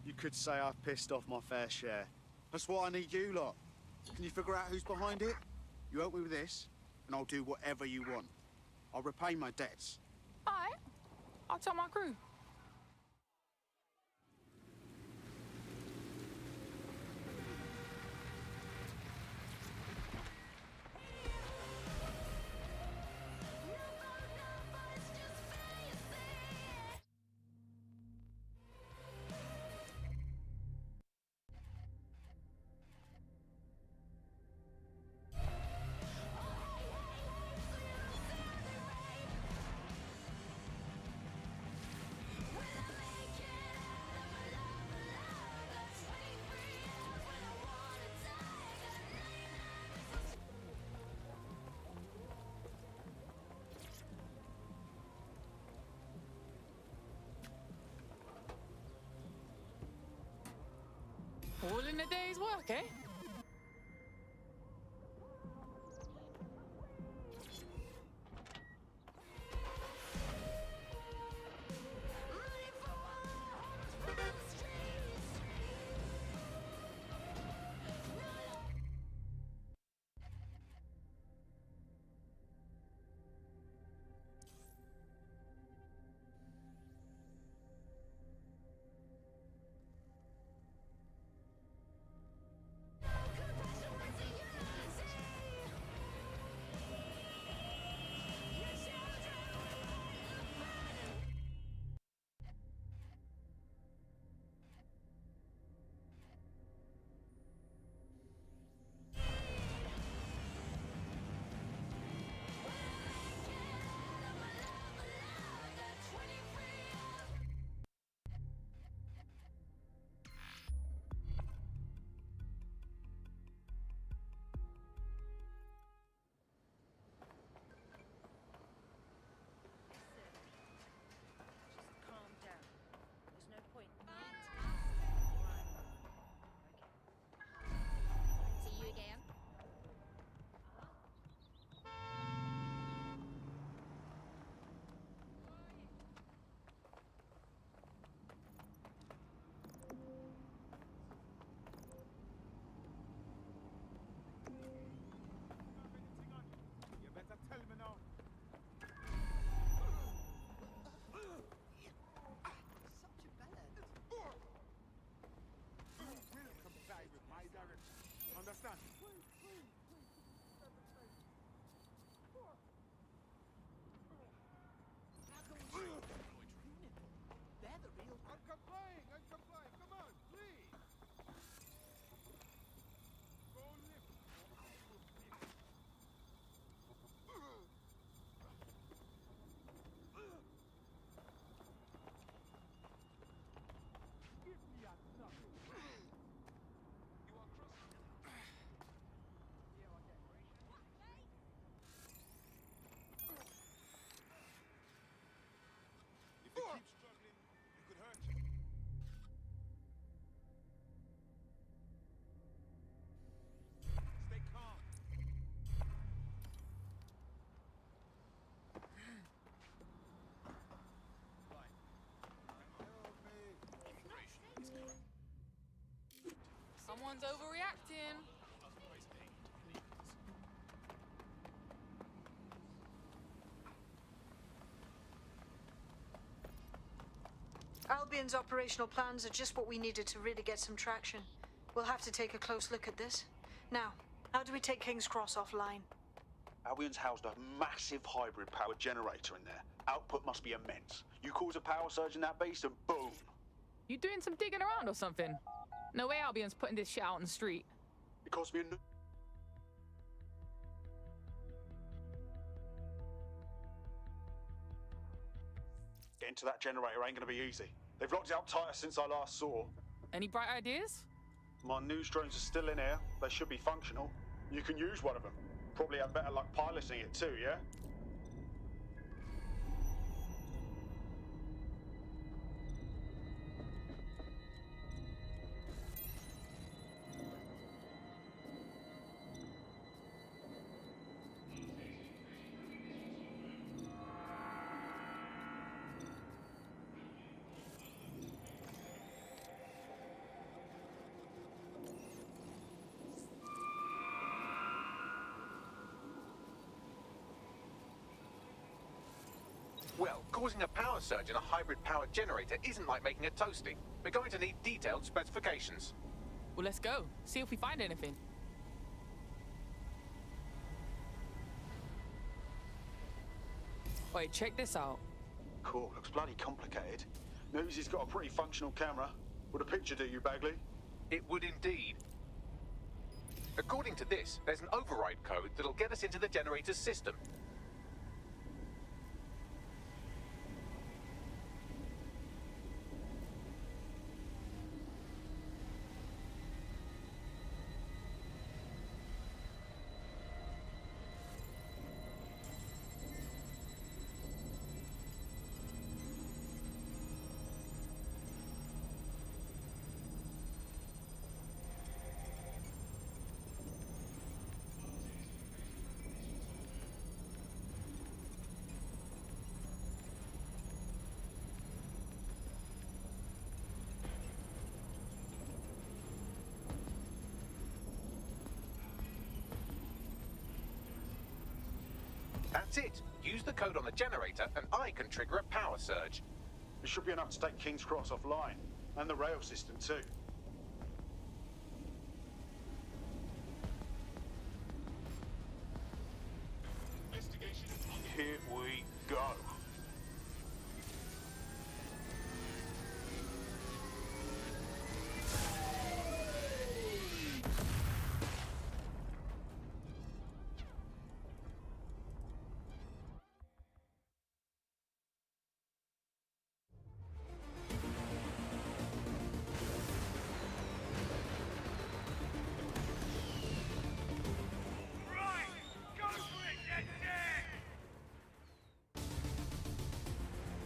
You could say I've pissed off my fair share. That's why I need you lot. Can you figure out who's behind it? You help me with this, and I'll do whatever you want. I'll repay my debts. All right. I'll tell my crew. in a day's work, eh? Understand? They're the real. I'm complying! I'm complying! Come on, please! Go lift. Give me a knuckle. You are crossing. If you keep struggling, you could hurt you. Stay calm. Someone's overreacting. Albion's operational plans are just what we needed to really get some traction. We'll have to take a close look at this. Now, how do we take King's Cross offline? Albion's housed a massive hybrid power generator in there. Output must be immense. You cause a power surge in that beast and boom! You doing some digging around or something? No way Albion's putting this shit out on the street. It cost me a... Getting to that generator ain't gonna be easy. They've locked it up tighter since I last saw. Any bright ideas? My news drones are still in here. They should be functional. You can use one of them. Probably have better luck piloting it too, yeah? Well, causing a power surge in a hybrid power generator isn't like making a toasty. We're going to need detailed specifications. Well, let's go. See if we find anything. Wait, check this out. Cool, looks bloody complicated. Newsy's got a pretty functional camera. Would a picture do you, Bagley? It would indeed. According to this, there's an override code that'll get us into the generator's system. That's it. Use the code on the generator and I can trigger a power surge. It should be enough to take King's Cross offline, and the rail system too. Here we go.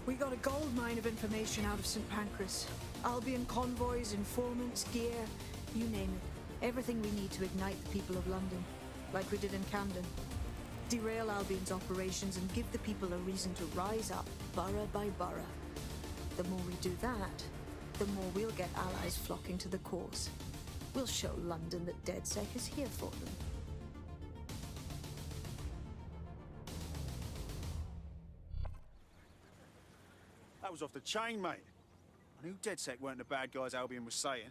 We got a gold mine of information out of St. Pancras. Albion convoys, informants, gear, you name it. Everything we need to ignite the people of London, like we did in Camden. Derail Albion's operations and give the people a reason to rise up, borough by borough. The more we do that, the more we'll get allies flocking to the cause. We'll show London that DedSec is here for them. That was off the chain, mate. I knew DedSec weren't the bad guys Albion was saying.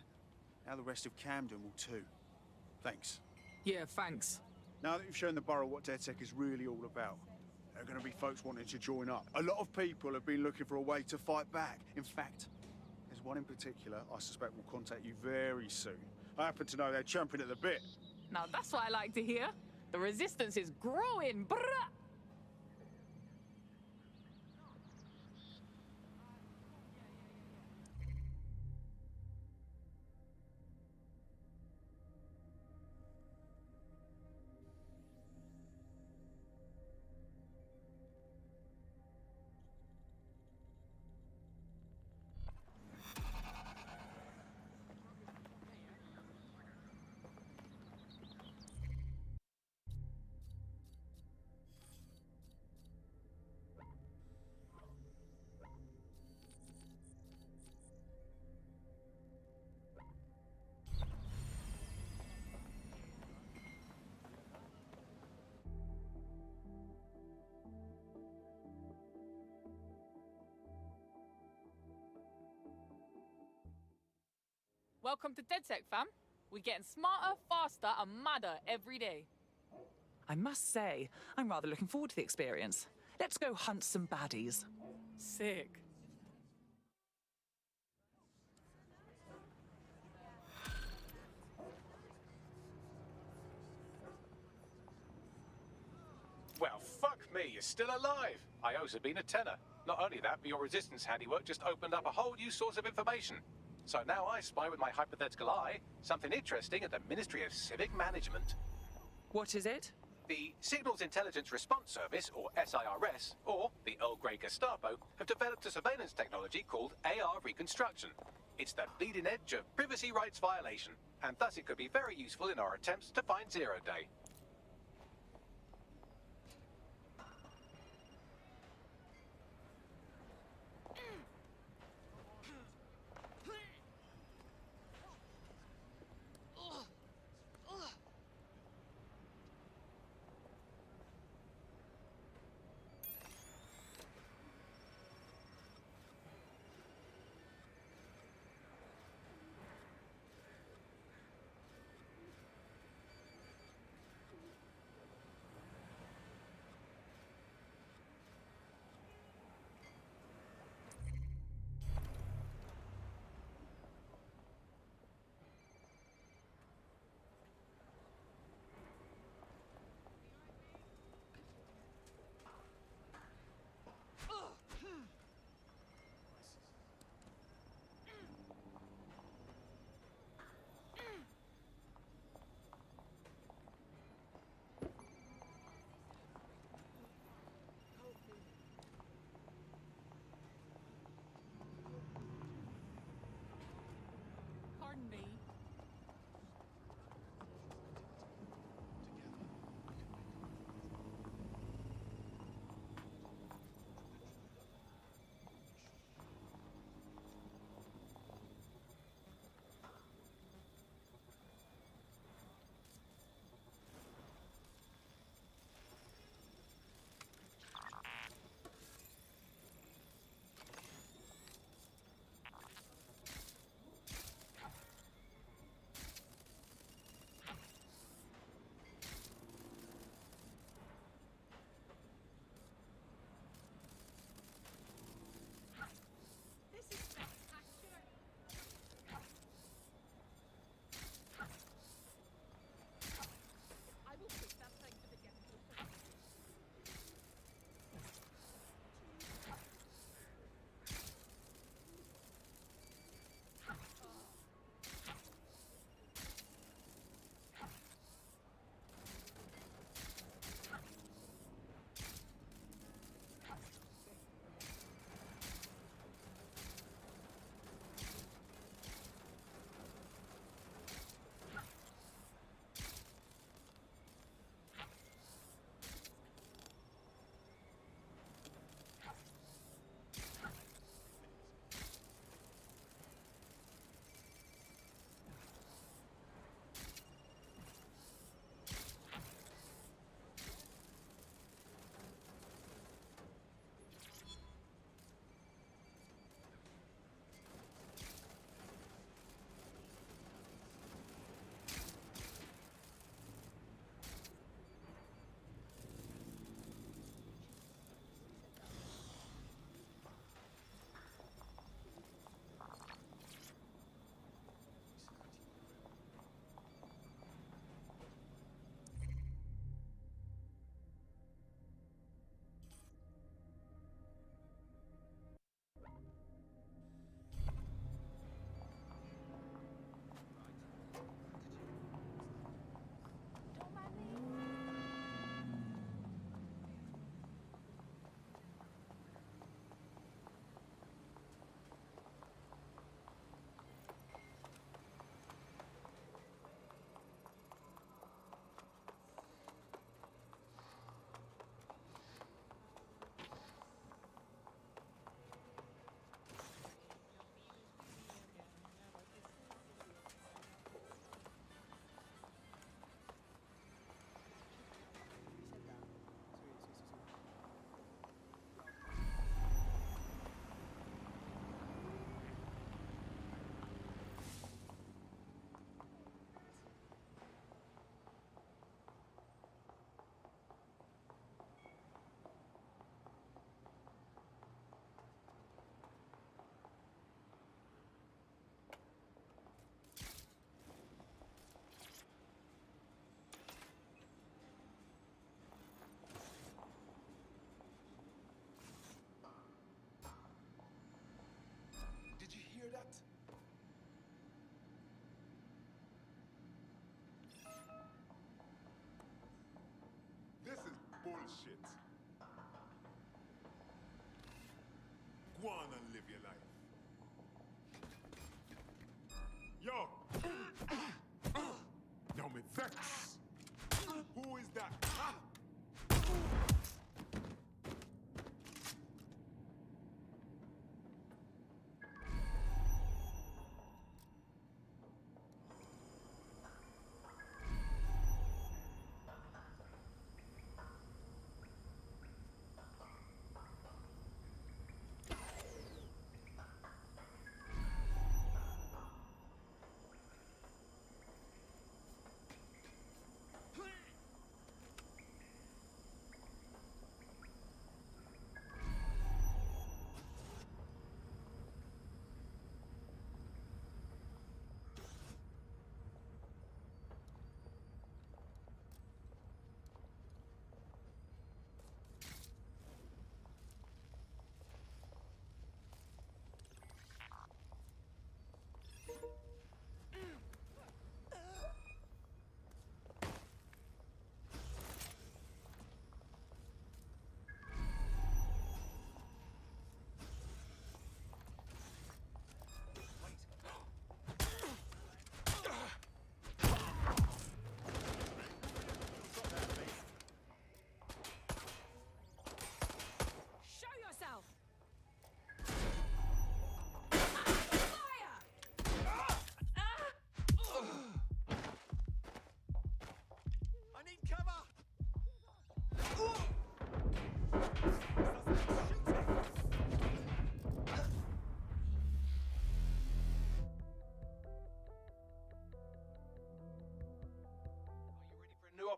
Now the rest of Camden will too. Thanks. Yeah, thanks. Now that you've shown the borough what DedSec is really all about, there are going to be folks wanting to join up. A lot of people have been looking for a way to fight back. In fact, there's one in particular I suspect will contact you very soon. I happen to know they're champing at the bit. Now that's what I like to hear. The resistance is growing, brah! Welcome to DedSec, fam. We're getting smarter, faster, and madder every day. I must say, I'm rather looking forward to the experience. Let's go hunt some baddies. Sick. Well, fuck me, you're still alive. I owe Sabine a tenner. Not only that, but your resistance handiwork just opened up a whole new source of information. So now I spy with my hypothetical eye something interesting at the Ministry of Civic Management. What is it? The Signals Intelligence Response Service, or SIRS, or the Earl Grey Gestapo, have developed a surveillance technology called AR Reconstruction. It's the bleeding edge of privacy rights violation, and thus it could be very useful in our attempts to find Zero Day.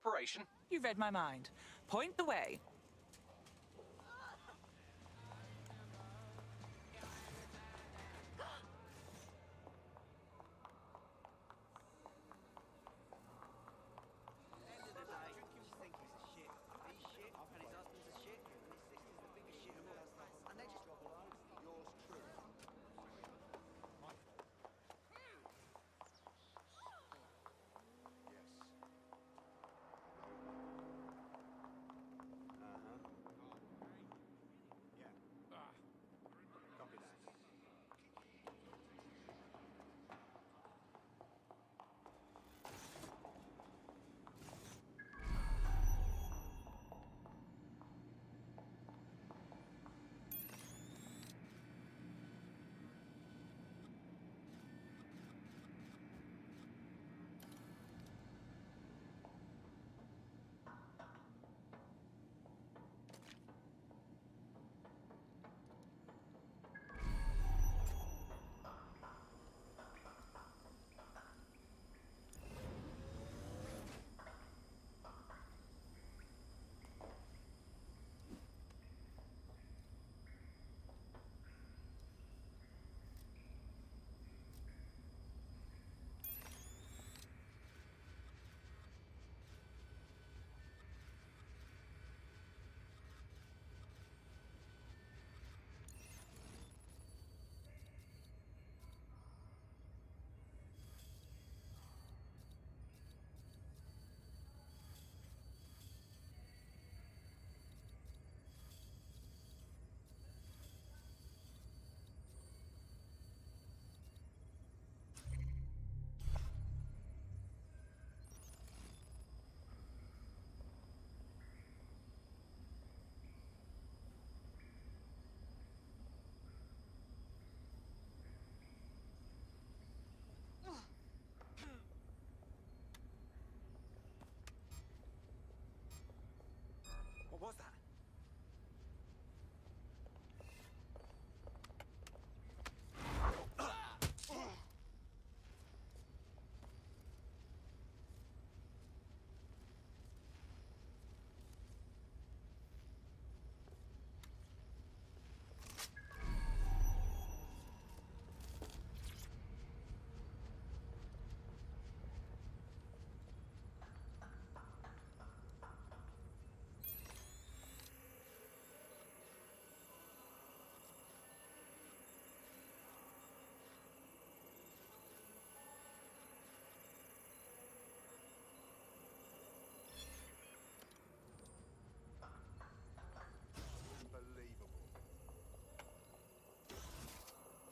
operation? You read my mind. Point the way. What was that?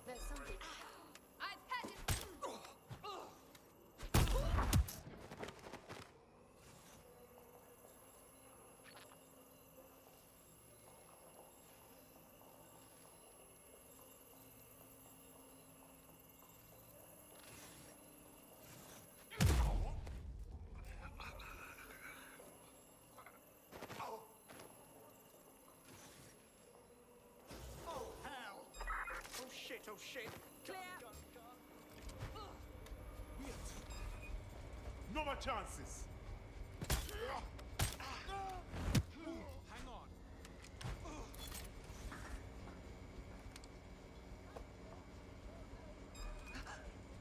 There's something. I've had it. Oh, hell! Oh, shit, oh, shit! Clear! No more chances! Hang on.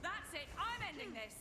That's it. I'm ending this.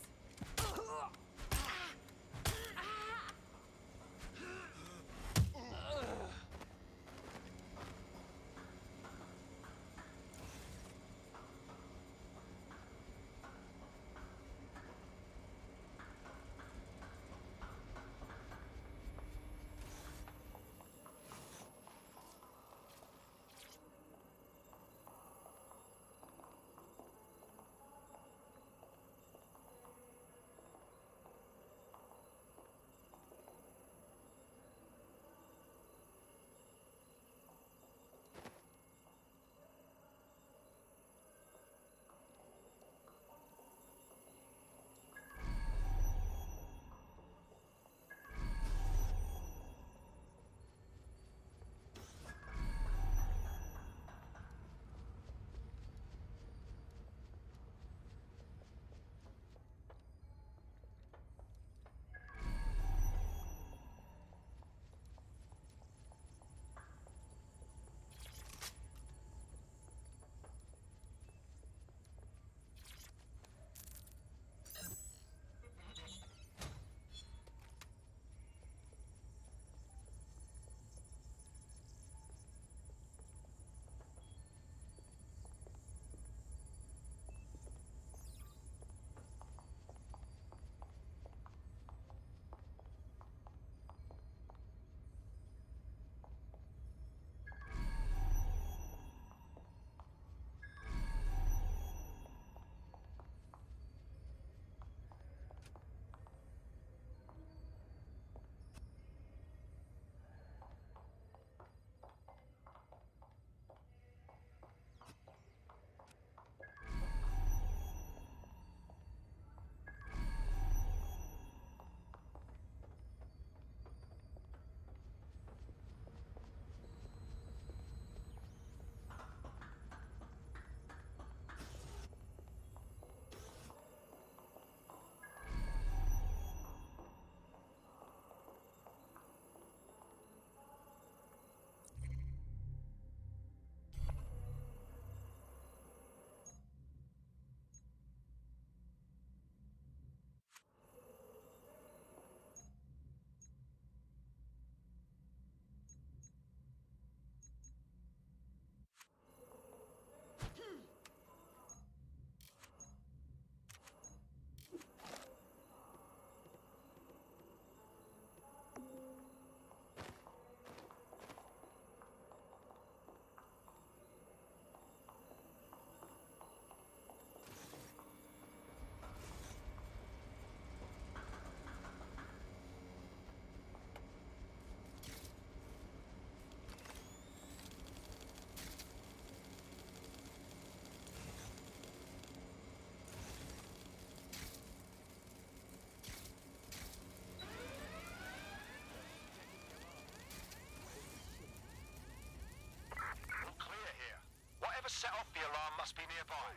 must be nearby.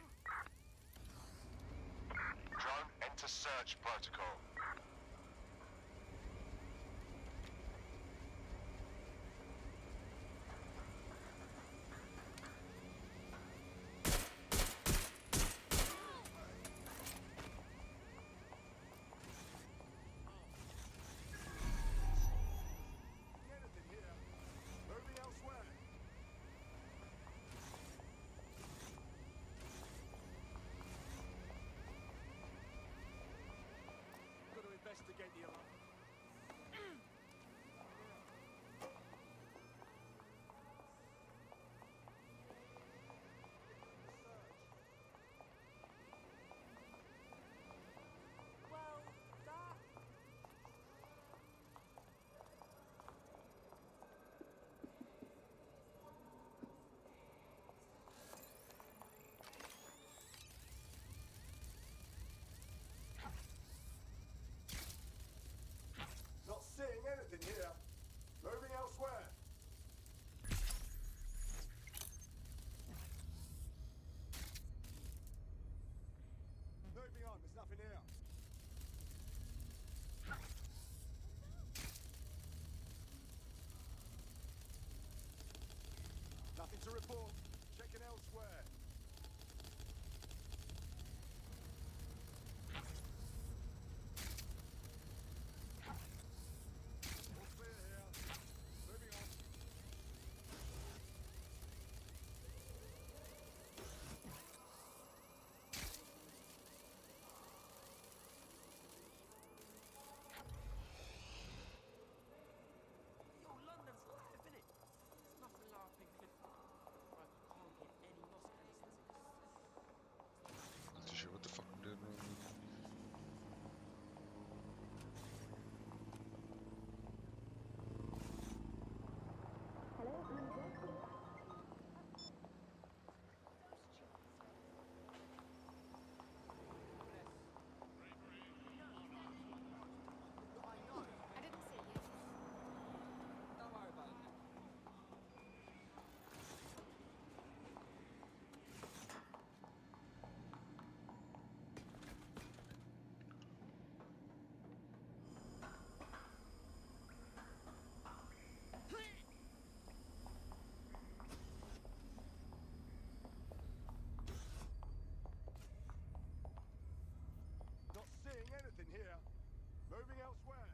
Drone, enter search protocol. Investigate the alarm. Well, that... Not seeing anything here. Moving elsewhere. Moving on, there's nothing here. Nothing to report. Checking elsewhere. All clear here. Moving on. Yo, London's live, innit? There's nothing like up in Cliff. Like, you can't get any lost cases. Not too sure what the fuck I'm doing wrong. I didn't see you. Don't worry about it. Not seeing anything here. Moving elsewhere.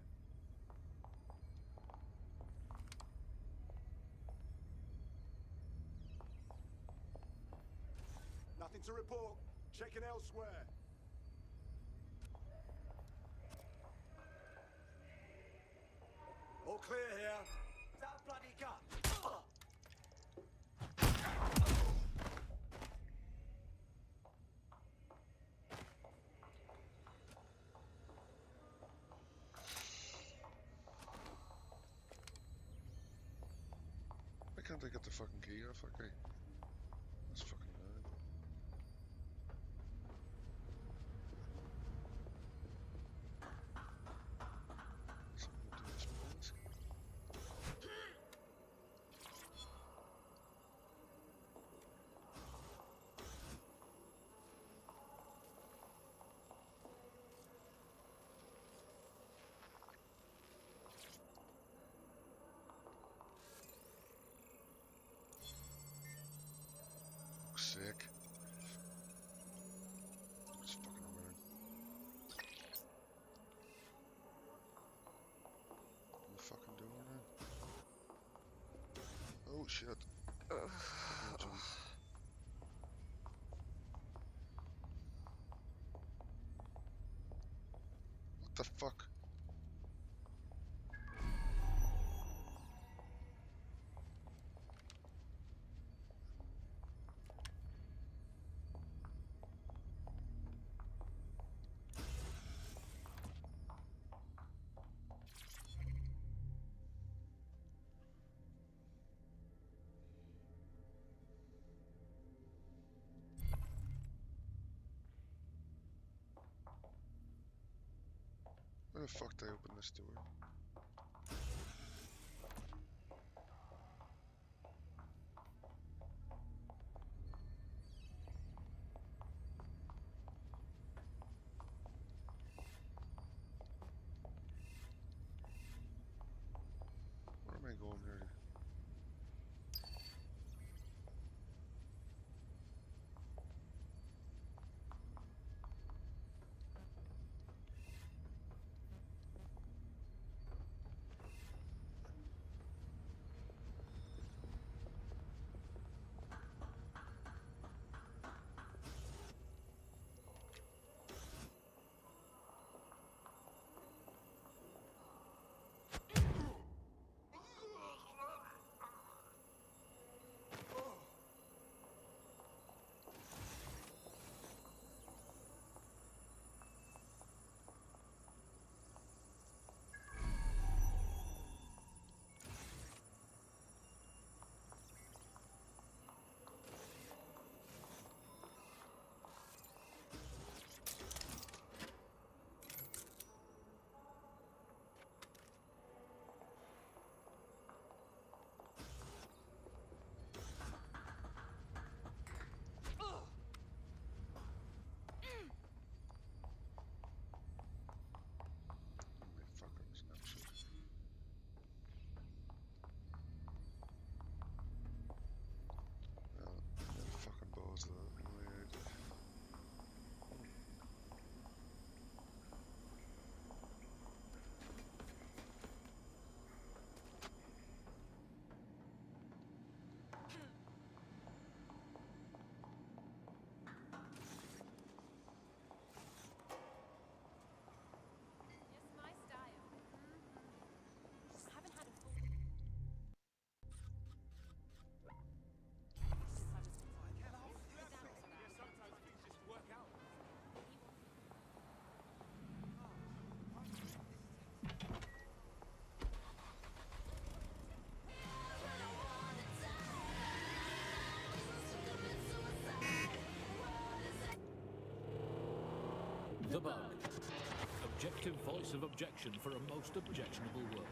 Nothing to report. Checking elsewhere. All clear here. That bloody gun. Why can't I get the fucking key off? Okay. That's fucking annoying. Something to do with spawns. Sick. Just fucking around. What the fucking door now? Oh shit. What the fuck? Where the fuck did I open this door? The Bug. Objective voice of objection for a most objectionable world.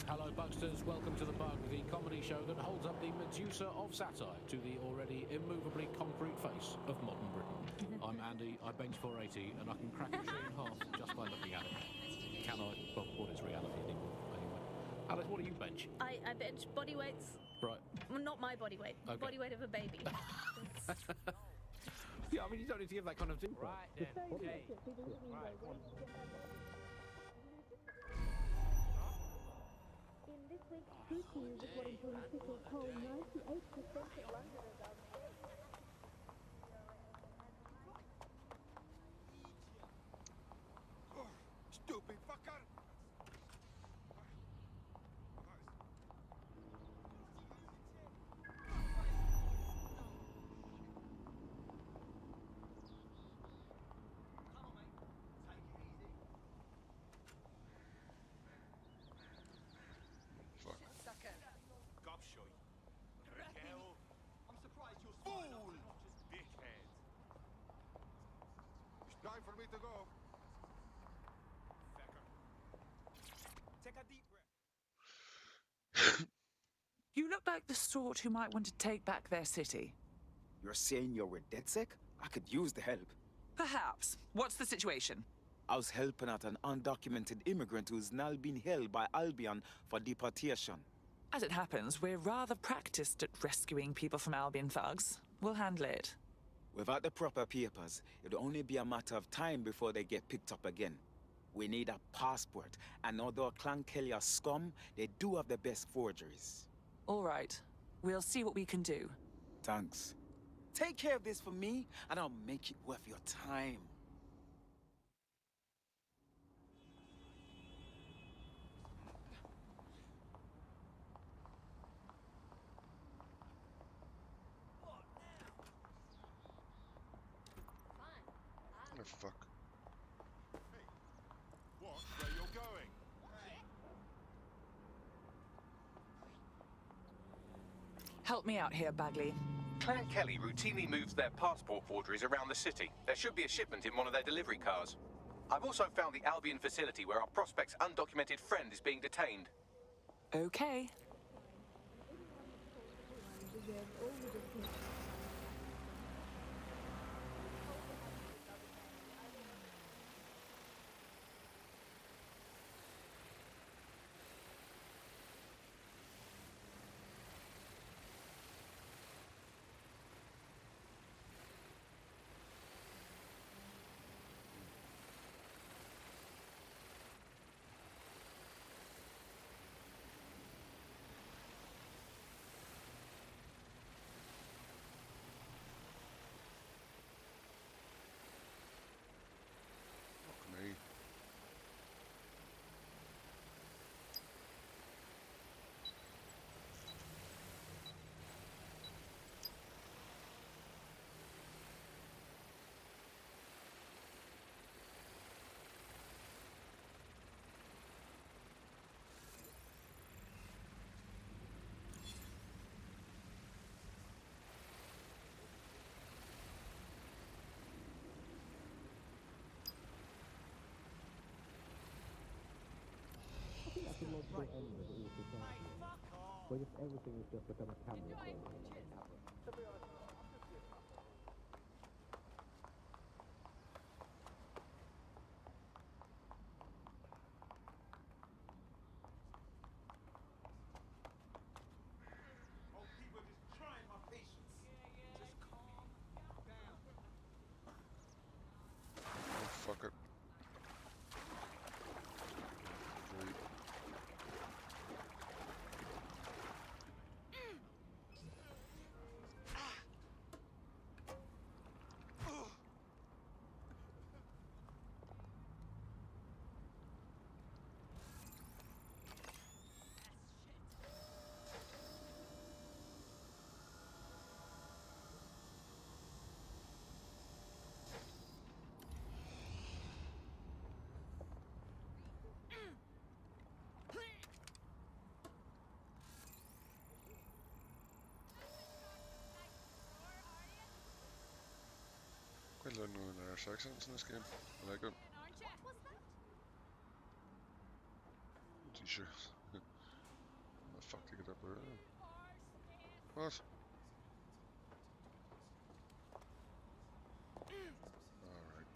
Hello, Bugsters. Welcome to The Bug, the comedy show that holds up the Medusa of satire to the already immovably concrete face of modern Britain. I'm Andy, I bench 480, and I can crack a tree in half just by looking at it. Can I? Well, what is reality anymore? Anyway. Alex, what do you bench? I bench body weights. Right. Well, not my body weight. Okay. Body weight of a baby. Yeah, I mean, you don't need to give that kind of detail. Right then, okay. Right. In this week's Spooky News, according to official poll, 98% of Londoners are Stupid fucker! Gobshite. I'm surprised you're fool! Dickhead. It's time for me to go. Take a deep breath. You look like the sort who might want to take back their city. You're saying you're with DedSec? I could use the help. Perhaps. What's the situation? I was helping out an undocumented immigrant who's now been held by Albion for deportation. As it happens, we're rather practiced at rescuing people from Albion thugs. We'll handle it. Without the proper papers, it'll only be a matter of time before they get picked up again. We need a passport, and although Clan Kelly are scum, they do have the best forgeries. All right. We'll see what we can do. Thanks. Take care of this for me, and I'll make it worth your time. Oh, fuck. Watch where you're going. Help me out here, Bagley. Clan Kelly routinely moves their passport forgeries around the city. There should be a shipment in one of their delivery cars. I've also found the Albion facility where our prospect's undocumented friend is being detained. Okay. Fuck me. That's the logical end of all society. Where if everything is just become a camera phone. Old people are just trying my patience. Just calm down. Oh, fuck it. Great. learning all the Irish accents in this game. I like it. T-shirt. How the fuck to get up there? What? Alright.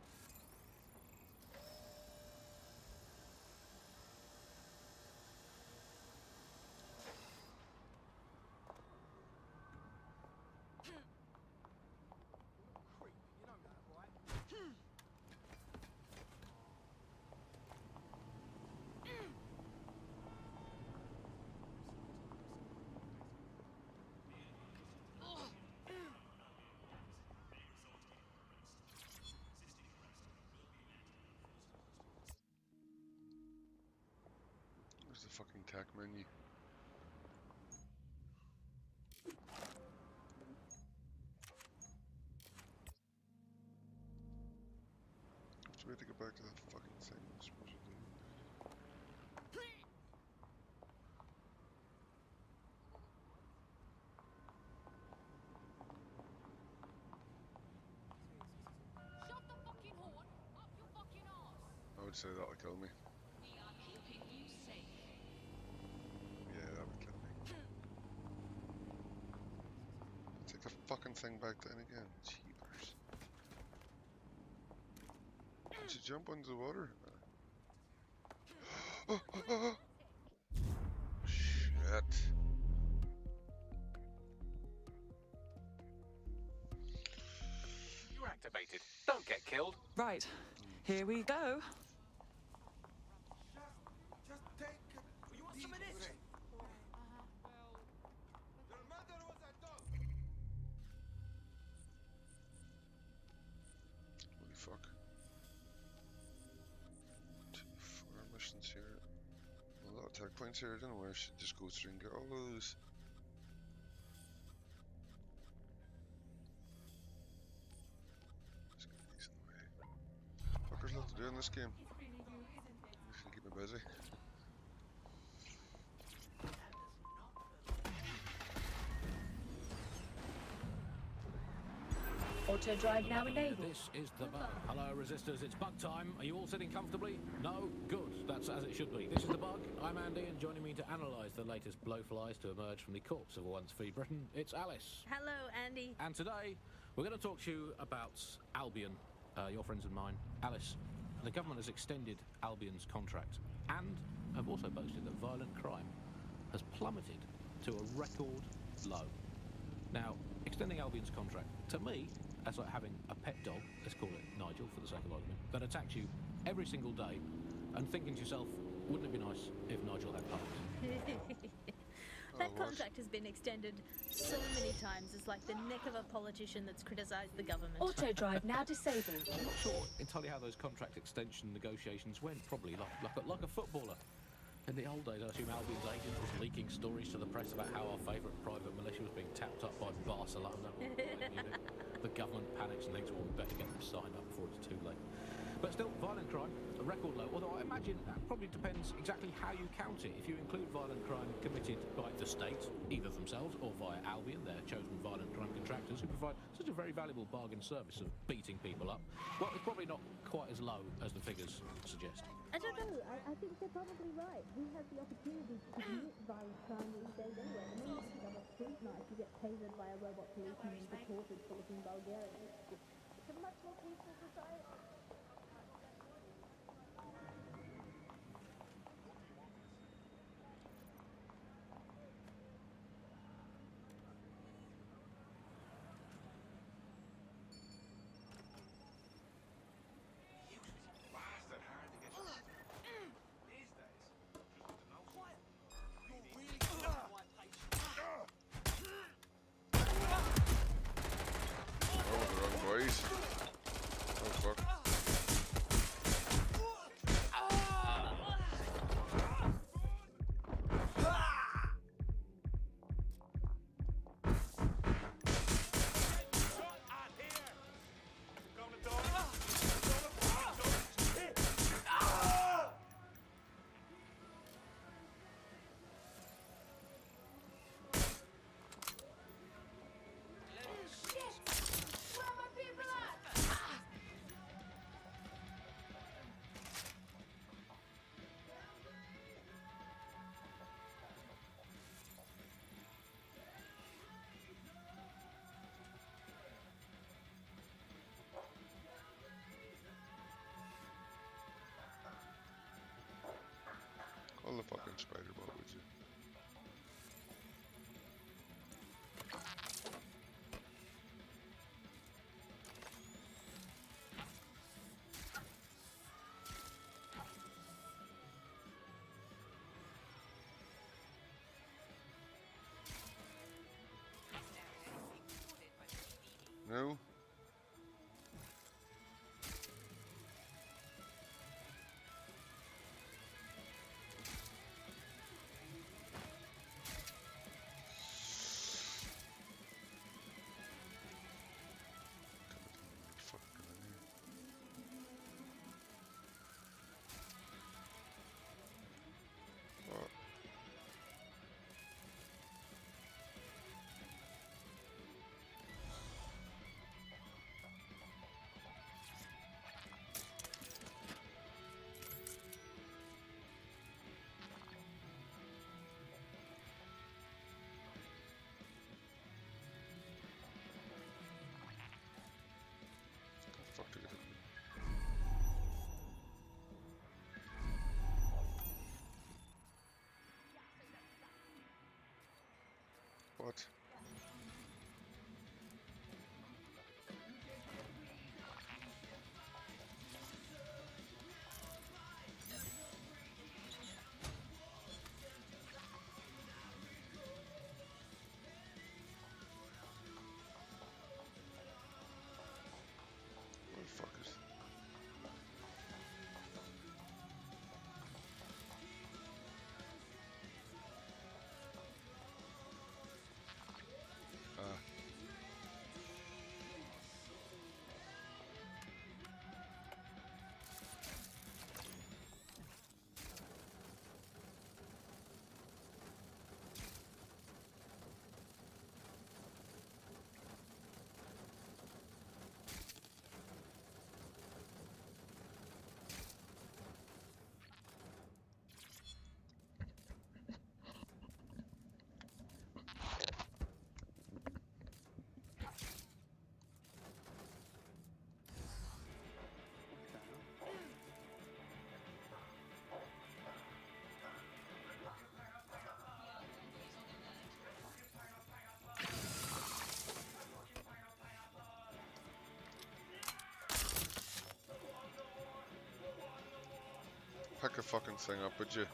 Where's the fucking tack menu? Which way to get back to that fucking thing? I'm supposed to do. I would say that'll kill me. Yeah, that would kill me. Take the fucking thing back then again. Cheapers. Did you jump into the water? Shit. You're activated. Don't get killed. Right, here we go. Just take it. You want some of this? The mother was a dog. Holy fuck. 4 missions here. A lot of tech points here. I don't know where I should just go through and get all those. Let's get these in the way. Fuckers love to do in this game. Just gonna keep me busy. Auto drive now enabled. This is the bug. Hello, resistors. It's bug time. Are you all sitting comfortably? No? Good. That's as it should be. This is the bug. I'm Andy, and joining me to analyse the latest blowflies to emerge from the corpse of a once free Britain, it's Alice. Hello, Andy. And today, we're going to talk to you about Albion, your friends and mine. Alice, the government has extended Albion's contract and have also boasted that violent crime has plummeted to a record low. Now, extending Albion's contract, to me, that's like having a pet dog, let's call it Nigel for the sake of argument, that attacks you every single day and thinking to yourself, wouldn't it be nice if Nigel had puppies? That contract has been extended so many times. It's like the neck of a politician that's criticised the government. Auto drive now disabled. I'm not sure entirely how those contract extension negotiations went, probably like a footballer. In the old days, I assume Albion's agent was leaking stories to the press about how our favourite private militia was being tapped up by Barcelona. The government panics and thinks, well, we better get them signed up before it's too late. But still, violent crime, a record low. Although I imagine that probably depends exactly how you count it. If you include violent crime committed by the state, either themselves or via Albion, their chosen violent crime contractors who provide such a very valuable bargain service of beating people up, well, it's probably not quite as low as the figures suggest. I don't know. I think they're probably right. Who has the opportunity to commit violent crime these days anyway? I mean, you have a street knife, you get tasered by a robot policeman and deported to live in Bulgaria. It's a much more peaceful society. Oh, the wrong boys. Oh fuck. spider bot, would you? No? Fuck did it hit me? What? Motherfuckers. Pick a fucking thing up, would you?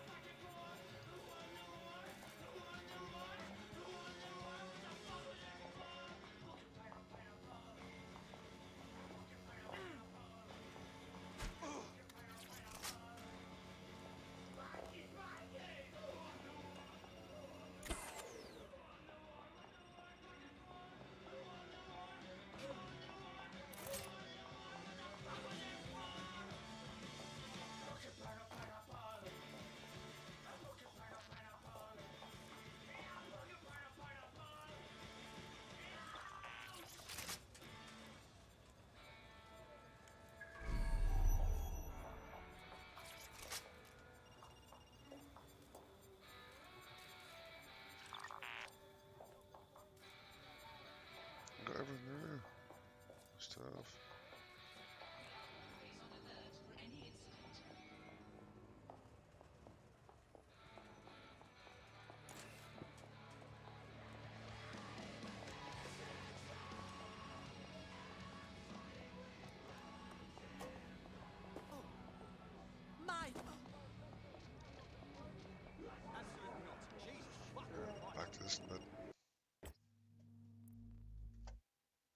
Got everything there. Stuff.